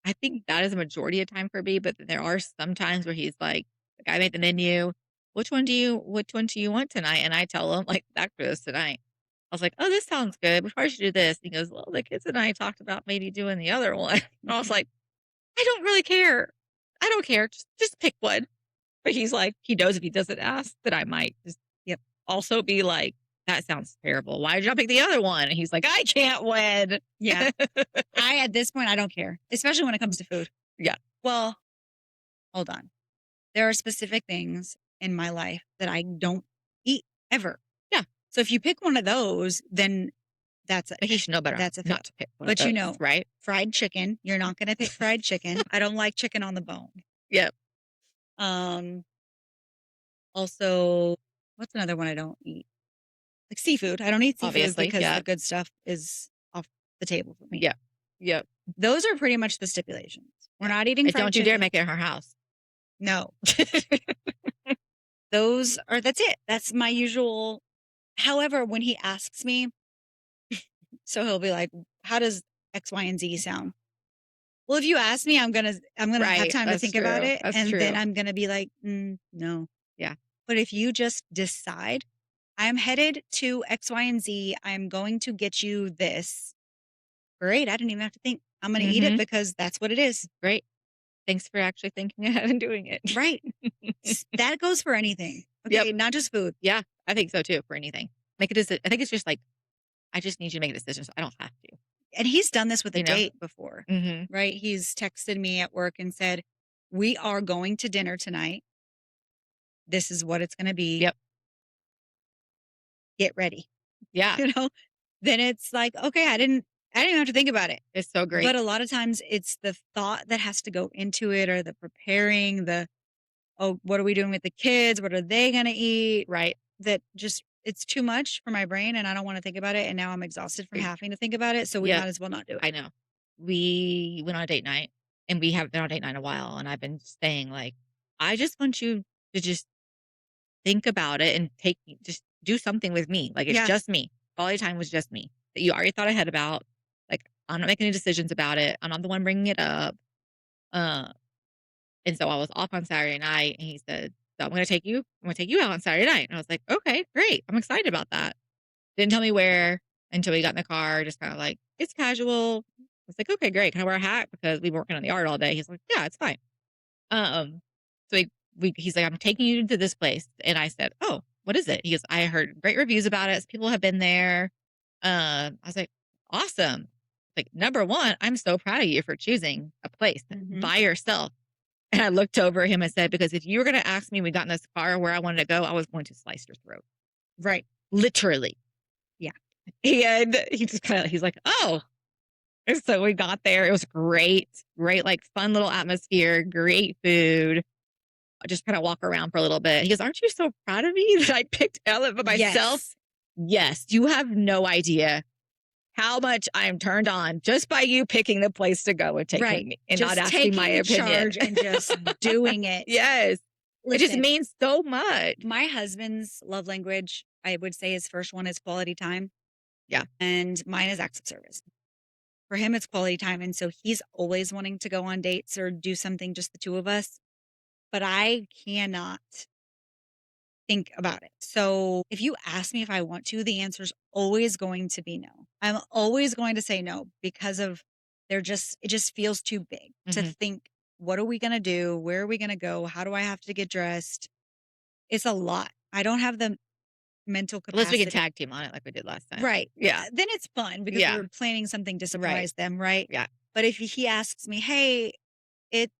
B: I think that is a majority of time for me, but there are some times where he's like, I made the menu. Which one do you want tonight? And I tell him like breakfast tonight. I was like, oh, this sounds good. We probably should do this. And he goes, well, the kids and I talked about maybe doing the other one. And I was like, I don't really care. I don't care. Just pick one. But he's like, he knows if he doesn't ask that I might just
A: Yep.
B: also be like, that sounds terrible. Why did you not pick the other one? And he's like, I can't win.
A: Yeah. At this point, I don't care, especially when it comes to food.
B: Yeah.
A: Well, hold on. There are specific things in my life that I don't eat ever.
B: Yeah.
A: So if you pick one of those, then that's a
B: But he should know better
A: that's a fail.
B: not to pick one of
A: But,
B: those, right?
A: fried chicken, you're not gonna pick fried chicken. I don't like chicken on the bone.
B: Yep.
A: Um, also, what's another one I don't eat? Like seafood. I don't eat seafood
B: Obviously,
A: because the
B: yeah.
A: good stuff is off the table for me.
B: Yep. Yep.
A: Those are pretty much the stipulations. We're
B: Yeah.
A: not eating
B: And
A: fried
B: don't you dare
A: chicken.
B: make it in her house.
A: No. That's it. That's my usual. However, when he asks me, so he'll be like, "How does X, Y, and Z sound?" Well, if you ask me, I'm gonna have
B: Right.
A: time to
B: That's
A: think about
B: true.
A: it,
B: That's
A: and then
B: true.
A: I'm gonna be like, no.
B: Yeah.
A: But if you just decide, I'm headed to X, Y, and Z, I'm going to get you this. Great. I didn't even have to think. I'm gonna eat it
B: Mhm.
A: because that's what it is.
B: Great. Thanks for actually thinking ahead and doing it.
A: Right. That goes for anything.
B: Yep.
A: Okay, not just food.
B: Yeah. I think so too for anything. Make a decision. I think it's just like, I just need you to make a decision so I don't have to,
A: And he's done this with a
B: you know?
A: date before,
B: Mhm.
A: right? He's texted me at work and said, "We are going to dinner tonight. This is what it's gonna be.
B: Yep.
A: Get ready."
B: Yeah.
A: You know? Then it's like, okay, I didn't even have to think about it.
B: It's so
A: But
B: great.
A: a lot of times it's the thought that has to go into it or the preparing, oh, what are we doing with the kids? What are they gonna eat?
B: Right.
A: That just it's too much for my brain and I don't want to think about it. And now I'm exhausted from
B: Ex
A: having to think about it. So we
B: Yep.
A: might as well not do it.
B: I know. We went on a date night, and we haven't been on a date night in a while, and I've been saying, like, "I just want you to just think about it and just do something with me. Like, it's
A: Yeah.
B: just me. Quality time was just me that you already thought ahead about. Like, I'm not making any decisions about it. I'm not the one bringing it up." Uh, and so I was off on Saturday night, and he said, "So I'm gonna take you out on Saturday night." And I was like, "Okay, great. I'm excited about that." Didn't tell me where until we got in the car, just kind of like, "It's casual." I was like, "Okay, great. Can I wear a hat?" Because we've been working on the yard all day. He's like, "Yeah, it's fine." Um, so he's like, "I'm taking you to this place." And I said, "Oh, what is it?" He goes, "I heard great reviews about it. People have been there." I was like, "Awesome." Like, number one, I'm so proud of you for choosing a place
A: Hmm.
B: by yourself. And I looked over at him and said, "Because if you were going to ask me when we got in this car where I wanted to go, I was going to slice your throat."
A: Right.
B: Literally.
A: Yeah.
B: And he's like, "Oh." And so we got there. It was great, great, like fun little atmosphere, great food. I just kind of walk around for a little bit. He goes, "Aren't you so proud of me that I picked Ellen by myself?"
A: Yes.
B: Yes, you have no idea how much I'm turned on just by you picking the place to go and taking
A: Right.
B: me and not
A: Just
B: asking my
A: taking
B: opinion.
A: charge and just doing it.
B: Yes. It just
A: Listen,
B: means so much.
A: my husband's love language, I would say his first one is quality time,
B: Yeah.
A: and mine is acts of service. For him, it's quality time. And so he's always wanting to go on dates or do something just the two of us. But I cannot think about it. So if you ask me if I want to, the answer is always going to be no. I'm always going to say no because of it just feels too big to
B: Hmm.
A: think, what are we going to do? Where are we going to go? How do I have to get dressed? It's a lot. I don't have the mental
B: Unless we can
A: capacity.
B: tag team on it like we did last time.
A: Right.
B: Yeah.
A: Then it's fun because we
B: Yeah.
A: were planning something to
B: Right.
A: surprise them. Right.
B: Yeah.
A: But if he asks me, hey,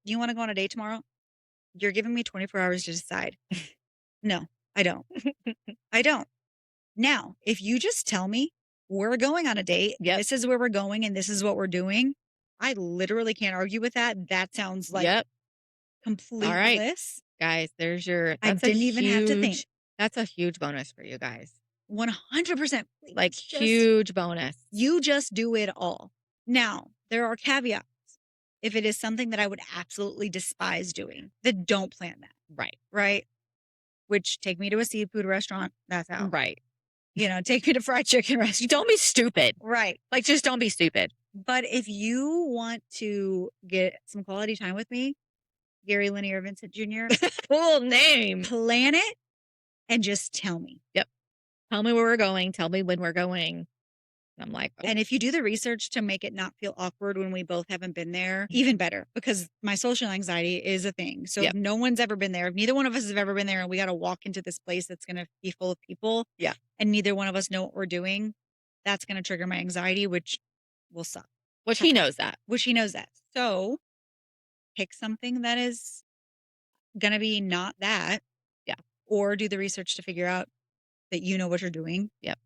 A: you want to go on a date tomorrow? You're giving me 24 hours to decide. No, I don't. I don't. Now, if you just tell me we're going on a date,
B: Yep.
A: this is where we're going and this is what we're doing, I literally can't argue with that. That sounds like
B: Yep. All
A: complete
B: right,
A: bliss.
B: guys,
A: I didn't even have to think.
B: that's a huge bonus for you guys.
A: 100%.
B: Like,
A: Please
B: huge bonus.
A: you just do it all. Now, there are caveats. If it is something that I would absolutely despise doing, then don't plan that.
B: Right.
A: Right. Which take me to a seafood restaurant. That's out.
B: Right.
A: Take me to fried chicken
B: You
A: restaurant.
B: don't be stupid.
A: Right.
B: Like, just don't be stupid.
A: But if you want to get some quality time with me, Gary Linear Vincent Jr.,
B: Full name.
A: plan it and just tell me.
B: Yep. Tell me where we're going. Tell me when we're going. And I'm like, "Oh,
A: And if you do the research to make it not feel awkward when we both haven't been there, even better because my social anxiety is a thing. So if
B: yep.
A: no one's ever been there, if neither one of us has ever been there and we got to walk into this place that's going to be full of people
B: Yeah."
A: and neither one of us know what we're doing, that's going to trigger my anxiety, which will suck.
B: Which he knows that.
A: Which he knows that. So pick something that is going to be not that,
B: Yeah.
A: or do the research to figure out that you know what you're doing,
B: Yep.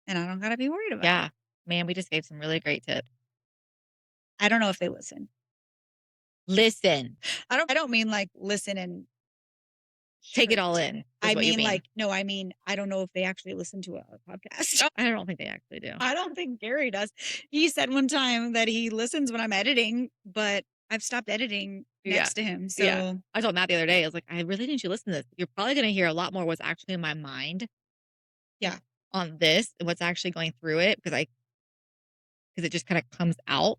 A: and I don't gotta be worried about
B: Yeah.
A: it.
B: Man, we just gave some really great tips.
A: I don't know if they listen.
B: Listen.
A: I don't mean, like, listen and
B: Take
A: hear
B: it all
A: it.
B: in is
A: I
B: what you
A: mean,
B: mean.
A: like no, I mean, I don't know if they actually listen to a podcast.
B: I don't think they actually do.
A: I don't think Gary does. He said one time that he listens when I'm editing, but I've stopped editing
B: Yeah.
A: next to him,
B: Yeah.
A: so
B: I told Matt the other day, I was like, "I really need you to listen to this. You're probably gonna hear a lot more what's actually in my mind
A: yeah.
B: on this and what's actually going through it because it just kinda comes out.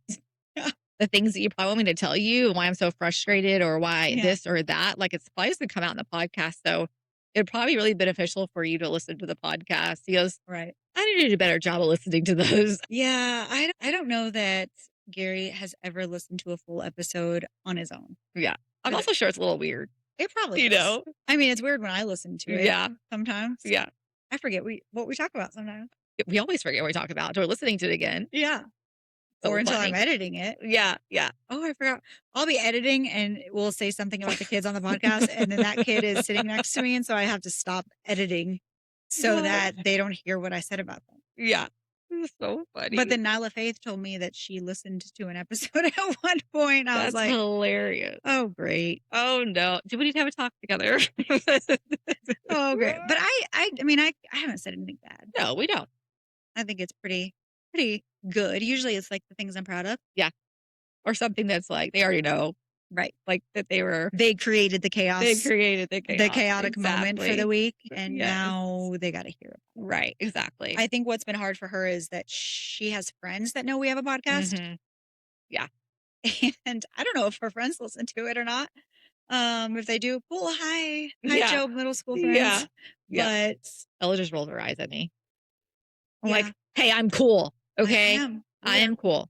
B: The things that you probably want me to tell you and why I'm so frustrated or why
A: Yeah,
B: this or that, like, it's probably just gonna come out in the podcast, so it'd probably be really beneficial for you to listen to the podcast." He goes,
A: right.
B: "I need to do a better job of listening to those."
A: Yeah, I don't know that Gary has ever listened to a full episode on his own.
B: Yeah. I'm
A: 'Cause
B: also sure it's a little weird,
A: it probably
B: you
A: is.
B: know?
A: I mean, it's weird when I listen to it
B: Yeah.
A: sometimes.
B: Yeah.
A: I forget what we talk about sometimes.
B: We always forget what we talked about until we're listening to it again.
A: Yeah. Or
B: So
A: until I'm
B: funny.
A: editing it.
B: Yeah, yeah.
A: Oh, I forgot. I'll be editing and we'll say something about the kids on the podcast, and then that kid is sitting next to me, and so I have to stop editing so
B: No.
A: that they don't hear what I said about them.
B: Yeah. It's so
A: But
B: funny.
A: then Nyla Faith told me that she listened to an episode at one point. I was
B: That's
A: like,
B: hilarious.
A: "Oh, great.
B: Oh, no. Do we need to have a talk together?
A: Oh, great." But I mean, I haven't said anything bad.
B: No, we don't.
A: I think it's pretty good. Usually it's like the things I'm proud of.
B: Yeah. Or something that's like, they already know,
A: Right.
B: like, that
A: They created
B: they created the
A: the
B: chaos.
A: chaotic moment for the
B: Exactly.
A: week, and
B: Yes.
A: now they gotta hear it.
B: Right, exactly.
A: I think what's been hard for her is that she has friends that know we have a podcast,
B: Mhm. Yeah.
A: and I don't know if her friends listen to it or not. If they do, cool. Hi,
B: Yeah.
A: Joe, middle school
B: Yeah.
A: friends.
B: Yeah.
A: But
B: Ella just rolled her eyes at me. I'm
A: yeah,
B: like, "Hey, I'm cool,
A: I
B: okay?
A: am.
B: I
A: We are.
B: am cool.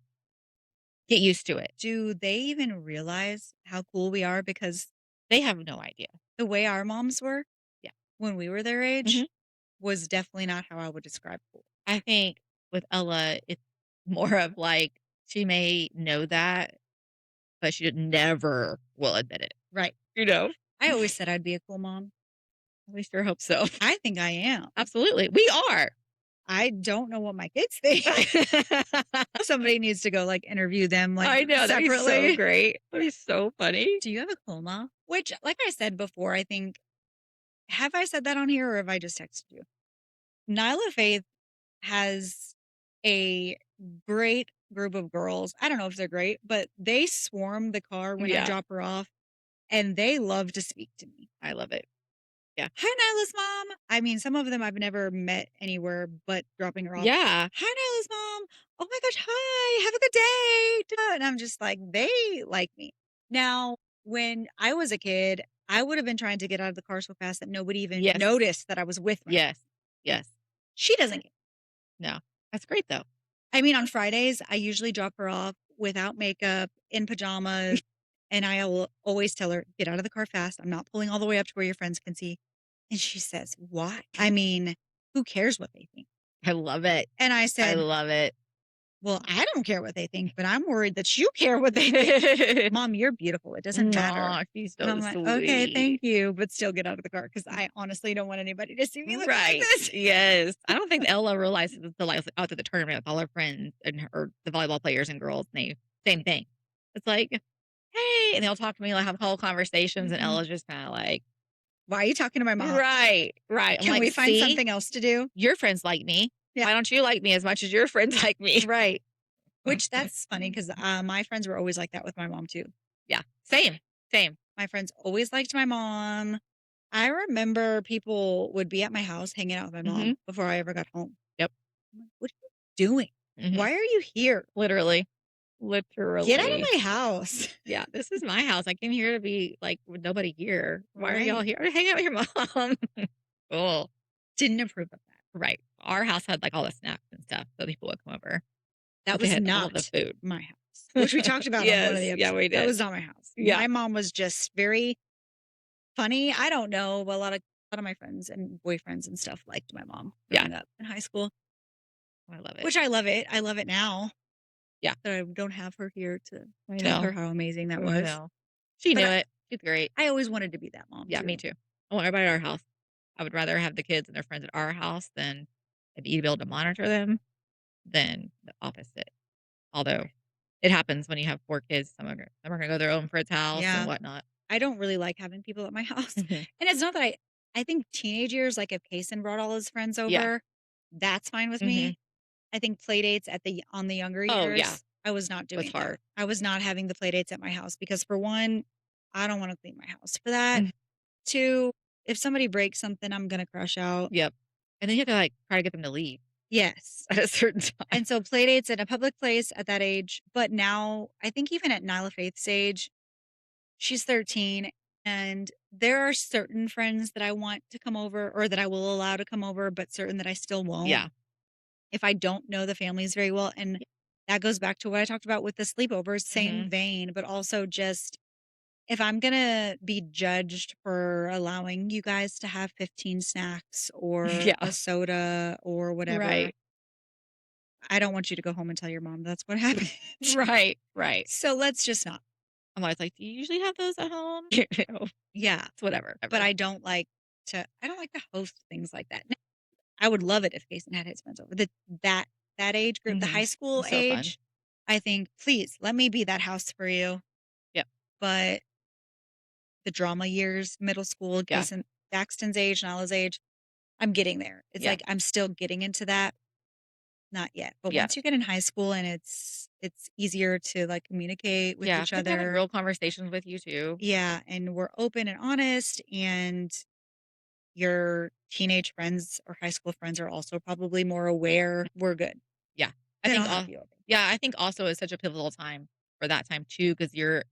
B: Get used to it."
A: Do they even realize how cool we are? Because
B: They have no idea.
A: the way our moms were
B: Yeah.
A: when we were their
B: Mhm.
A: age was definitely not how I would describe cool.
B: I think with Ella, it's more of like, she may know that, but she never will admit it,
A: Right.
B: you know?
A: I always said I'd be a cool mom.
B: At least sure hope so.
A: I think I am.
B: Absolutely. We are.
A: I don't know what my kids think. Somebody needs to go like interview them like
B: I know, that'd be so
A: separately.
B: great. That'd be so funny.
A: Do you have a cool mom? Which, like I said before, I think have I said that on here or have I just texted you? Nyla Faith has a great group of girls. I don't know if they're great, but they swarm the car when I
B: Yeah,
A: drop her off and they love to speak to me.
B: I love it. Yeah.
A: Hi, Nyla's mom. I mean, some of them I've never met anywhere but dropping her off.
B: Yeah.
A: Hi, Nyla's mom. Oh my gosh, hi. Have a good day. Da. And I'm just like, they like me. Now, when I was a kid, I would have been trying to get out of the car so fast that nobody even
B: Yes.
A: noticed that I was with my mom.
B: Yes. Yes.
A: She doesn't.
B: No. That's great though.
A: I mean, on Fridays, I usually drop her off without makeup, in pajamas, and I will always tell her, "Get out of the car fast. I'm not pulling all the way up to where your friends can see." And she says, "Why?" I mean, who cares what they think?
B: I love it.
A: And I
B: I
A: said,
B: love it.
A: "Well, I don't care what they think, but I'm worried that you care what they think. Mom, you're beautiful. It doesn't matter."
B: Aw, she's
A: And
B: so
A: I'm like, "Okay,
B: sweet.
A: thank you, but still get out of the car because I honestly don't want anybody to see me looking like
B: Right.
A: this."
B: Yes. I don't think Ella realizes until I was out at the tournament with all her friends and her the volleyball players and girls, and they same thing. It's like, "Hey," and they'll talk to me, like, have whole conversations, and
A: Mhm.
B: Ella's just kinda like,
A: "Why are you talking to my mom?
B: "Right, right." I'm
A: Can
B: like,
A: we find
B: "See?
A: something else to do?"
B: Your friends like me.
A: Yeah.
B: Why don't you like me as much as your friends like me?"
A: Right. Which that's funny because my friends were always like that with my mom too.
B: Yeah. Same. Same.
A: My friends always liked my mom. I remember people would be at my house hanging out with my
B: Mhm.
A: mom before I ever got home.
B: Yep.
A: I'm like, "What are you doing?
B: Mhm.
A: Why are you here?
B: Literally.
A: Get out of
B: Literally.
A: my house."
B: Yeah, this is my house. I came here to be, like, with nobody here. Why are y'all
A: Right.
B: here? "To hang out with your mom." Oh,
A: Didn't approve of that.
B: right. Our house had, like, all the snacks and stuff, so people would come over,
A: That
B: but they
A: was
B: had all the
A: not
B: food.
A: my house, which we talked about on one of
B: Yes.
A: the
B: Yeah,
A: episodes.
B: we
A: That
B: did.
A: was not my house.
B: Yeah.
A: My mom was just very funny. I don't know. A lot of my friends and boyfriends and stuff liked my mom
B: Yeah.
A: growing up in high school,
B: I love it.
A: which I love it. I love it now.
B: Yeah.
A: That I don't have her here to
B: I
A: tell her
B: know.
A: how amazing that
B: I
A: was.
B: know. She
A: But
B: knew it. She's great.
A: I always wanted to be that mom
B: Yeah,
A: too.
B: me too. I want everybody at our house. I would rather have the kids and their friends at our house than be able to monitor them than the opposite. Although it happens when you have 4 kids, some are gonna go to their own friend's house and
A: Yeah.
B: whatnot.
A: I don't really like having people at my house,
B: Mhm.
A: and it's not that I think teenage years, like, if Kason brought all his friends
B: Yeah.
A: over, that's fine with
B: Mhm.
A: me. I think playdates at the on the younger
B: Oh, yeah.
A: years, I was not
B: It's
A: doing that.
B: hard.
A: I was not having the playdates at my house because for 1, I don't wanna clean my house for that.
B: Mhm.
A: 2, if somebody breaks something, I'm gonna crush out.
B: Yep. And then you have to, like, try to get them to leave
A: Yes.
B: at a certain time.
A: And so playdates at a public place at that age, but now I think even at Nyla Faith's age, she's 13, and there are certain friends that I want to come over or that I will allow to come over, but certain that I still won't
B: Yeah.
A: if I don't know the families very well. And that goes back to what I talked about with the sleepovers, same
B: Mhm.
A: vein, but also just if I'm going to be judged for allowing you guys to have 15 snacks or a
B: Yeah.
A: soda or whatever,
B: Right.
A: I don't want you to go home and tell your mom that's what happened.
B: Right. Right.
A: So let's just not.
B: I'm always like, "Do you usually have those at home?" You know?
A: Yeah.
B: It's whatever,
A: But
B: whatever.
A: I don't like to host things like that. I would love it if Jason had his friends over. That that age group, the high
B: Mhm.
A: school
B: It's so fun.
A: age, I think, please let me be that house for you.
B: Yep.
A: But the drama years, middle school,
B: Yeah.
A: Jason Daxton's age, Nala's age, I'm getting there. It's
B: Yeah.
A: like I'm still getting into that. Not yet. But
B: Yeah.
A: once you get in high school and it's easier to like communicate with
B: Yeah.
A: each
B: They've been having
A: other.
B: real conversations with you too.
A: Yeah. And we're open and honest and your teenage friends or high school friends are also probably more aware. We're good.
B: Yeah. I
A: Then
B: think
A: I'll have
B: all
A: you over.
B: yeah, I think also it's such a pivotal time for that time too, because you're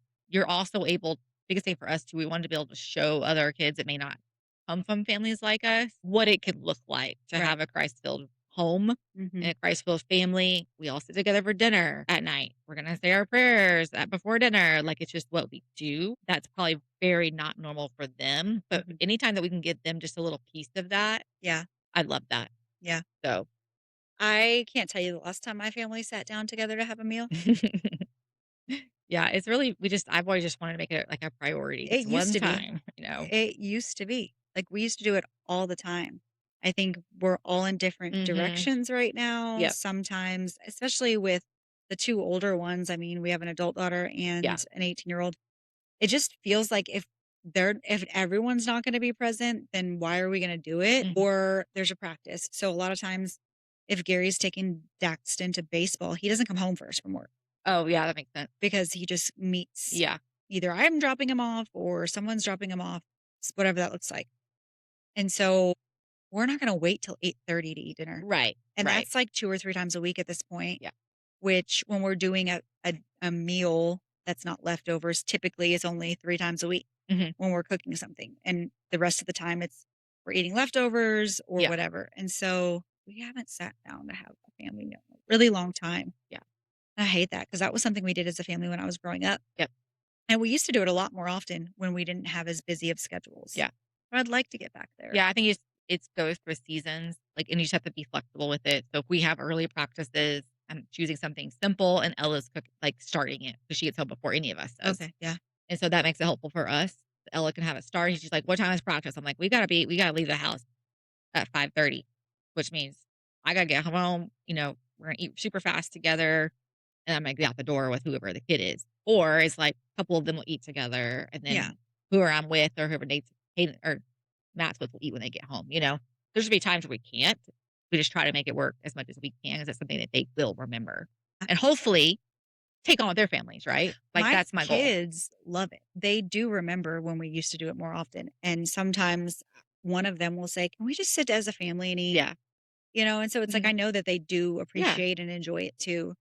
B: also able biggest thing for us too, we wanted to be able to show other kids that may not come from families like us, what it could look like to
A: Right.
B: have a Christ-filled home
A: Mhm.
B: and a Christ-filled family. We all sit together for dinner at night. We're gonna say our prayers before dinner. Like it's just what we do. That's probably very not normal for them. But
A: Mhm.
B: anytime that we can give them just a little piece of that,
A: Yeah.
B: I love that.
A: Yeah.
B: So
A: I can't tell you the last time my family sat down together to have a meal.
B: yeah, it's really I've always just wanted to make it like a priority,
A: It
B: just
A: used
B: one
A: to be.
B: time, you know?
A: It used to be. Like, we used to do it all the time. I think we're all in different
B: Mhm.
A: directions right now.
B: Yep.
A: Sometimes, especially with the 2 older ones, I mean, we have an adult daughter
B: Yeah.
A: and an 18-year-old. It just feels like if everyone's not gonna be present, then why are we gonna do it?
B: Mhm.
A: Or there's a practice. So a lot of times, if Gary's taking Daxton to baseball, he doesn't come home first from work
B: Oh, yeah, that makes sense.
A: because he just meets
B: Yeah.
A: either I'm dropping him off or someone's dropping him off, whatever that looks like. And so we're not gonna wait till 8:30 to eat dinner.
B: Right,
A: And
B: right.
A: that's like 2 or 3 times a week at this point,
B: Yeah.
A: which when we're doing a meal that's not leftovers, typically is only 3 times a week
B: Mhm.
A: when we're cooking something. And the rest of the time it's we're eating leftovers or
B: Yeah,
A: whatever. And so we haven't sat down to have a family meal in a really long time.
B: yeah.
A: I hate that because that was something we did as a family when I was growing up.
B: Yep.
A: And we used to do it a lot more often when we didn't have as busy of schedules.
B: Yeah.
A: But I'd like to get back there.
B: Yeah, I think it's goes through seasons, like, and you just have to be flexible with it. So if we have early practices, I'm choosing something simple and Ella's starting it because she gets home before any of us does.
A: Okay, yeah.
B: And so that makes it helpful for us. Ella can have it start. She's like, "What time is practice?" I'm like, we gotta leave the house at 5:30, which means I gotta get home, we're gonna eat super fast together, and I'm gonna get out the door with whoever the kid is. Or it's like a couple of them will eat together, and
A: Yeah.
B: then whoever I'm with or whoever Hayden or Matt's with will eat when they get home, you know? There's gonna be times where we can't. We just try to make it work as much as we can because it's something that they will remember. And hopefully take on with their families, right? Like,
A: My
B: that's my goal.
A: kids love it. They do remember when we used to do it more often. And sometimes one of them will say, "Can we just sit as a family and eat?"
B: Yeah.
A: And so it's like
B: Mhm.
A: I know that they do
B: Yeah,
A: appreciate and enjoy it too.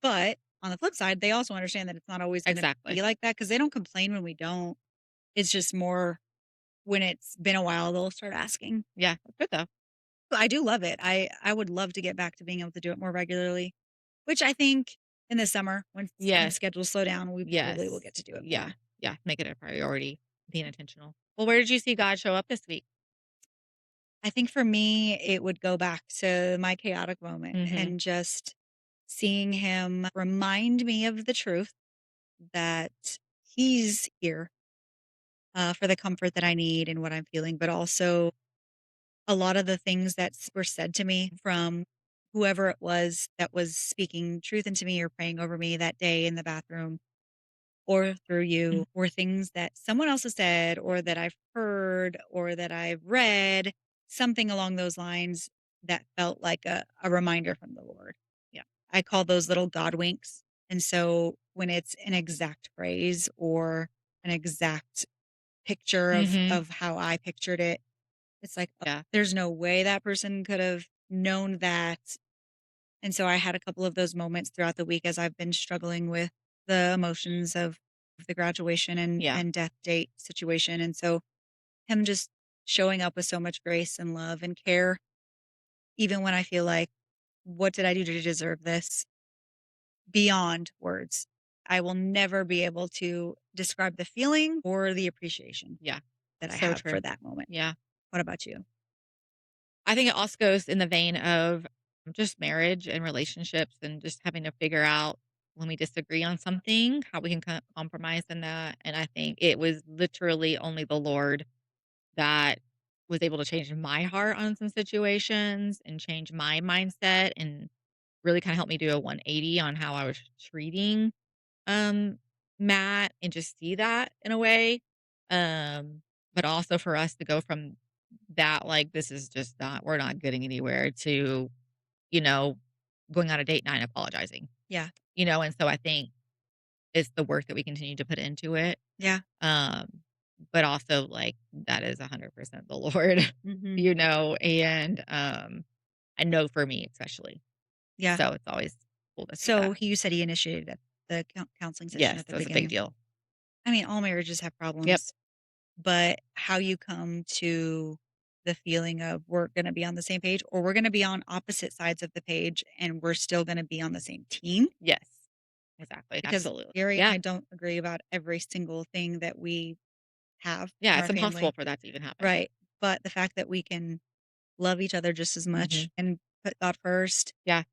A: But on the flip side, they also understand that it's not always going to
B: exactly.
A: be like that because they don't complain when we don't. It's just more when it's been a while, they'll start asking.
B: Yeah, that's good though.
A: But I do love it. I would love to get back to being able to do it more regularly, which I think in the summer when
B: Yes,
A: schedules slow down, we probably will
B: yes.
A: get to do it
B: Yeah,
A: more.
B: yeah, make it a priority, being intentional. Well, where did you see God show up this week?
A: I think for me, it would go back to my chaotic moment
B: Mhm.
A: and just seeing him remind me of the truth that he's here for the comfort that I need and what I'm feeling, but also a lot of the things that were said to me from whoever it was that was speaking truth into me or praying over me that day in the bathroom or through
B: Mhm.
A: you or things that someone else has said or that I've heard or that I've read, something along those lines that felt like a reminder from the Lord.
B: Yeah.
A: I call those little God winks. And so when it's an exact phrase or an exact picture
B: Mhm.
A: of how I pictured it, it's like, "Oh,
B: Yeah.
A: there's no way that person could have known that." And so I had a couple of those moments throughout the week as I've been struggling with the emotions of the graduation
B: Yeah.
A: and death date situation. And so him just showing up with so much grace and love and care, even when I feel like, what did I do to deserve this? Beyond words. I will never be able to describe the feeling or the appreciation
B: Yeah.
A: that I
B: So
A: have
B: true.
A: for that moment.
B: Yeah.
A: What about you?
B: I think it also goes in the vein of just marriage and relationships and just having to figure out when we disagree on something, how we can compromise in that. And I think it was literally only the Lord that was able to change my heart on some situations and change my mindset and really kind of help me do a 180 on how I was treating um Matt and just see that in a way. Um but also for us to go from that like this is just not we're not getting anywhere to, you know, going on a date night and apologizing.
A: Yeah.
B: And so I think it's the work that we continue to put into it.
A: Yeah.
B: Um but also like that is 100% the Lord,
A: Mhm.
B: and I know for me especially.
A: Yeah.
B: So it's always cool to see
A: So
B: that.
A: you said he initiated the counseling session
B: Yes,
A: at the
B: so it's a big
A: beginning.
B: deal.
A: I mean, all marriages have
B: Yep.
A: problems, but how you come to the feeling of we're going to be on the same page or we're going to be on opposite sides of the page and we're still going to be on the same team,
B: Yes. Exactly,
A: because
B: absolutely.
A: Gary and
B: Yeah.
A: I don't agree about every single thing that we have in
B: Yeah, it's
A: our
B: impossible
A: family.
B: for that to even happen.
A: Right. But the fact that we can love each other just as
B: Mhm.
A: much and put God first.
B: Yeah,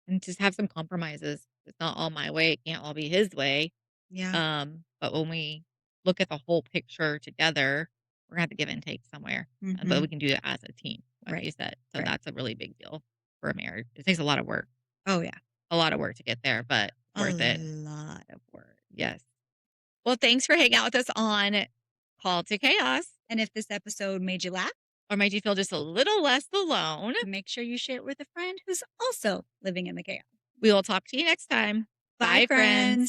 B: and just have some compromises. It's not all my way, it can't all be his way,
A: Yeah.
B: but when we look at the whole picture together, we're gonna have to give and take somewhere, but
A: Hmm.
B: we can do it as a team, like
A: Right.
B: you said, so
A: Right.
B: that's a really big deal for a marriage. It takes
A: Oh, yeah.
B: a lot of work to get there, but
A: A
B: worth it.
A: lot of work.
B: Yes. Well, thanks for hanging out with us on Call to Chaos,
A: And if this episode made you laugh,
B: or made you feel just a little less alone.
A: make sure you share it with a friend who's also living in the chaos.
B: We will talk to you next time.
A: Bye,
B: Bye, friends.
A: friends.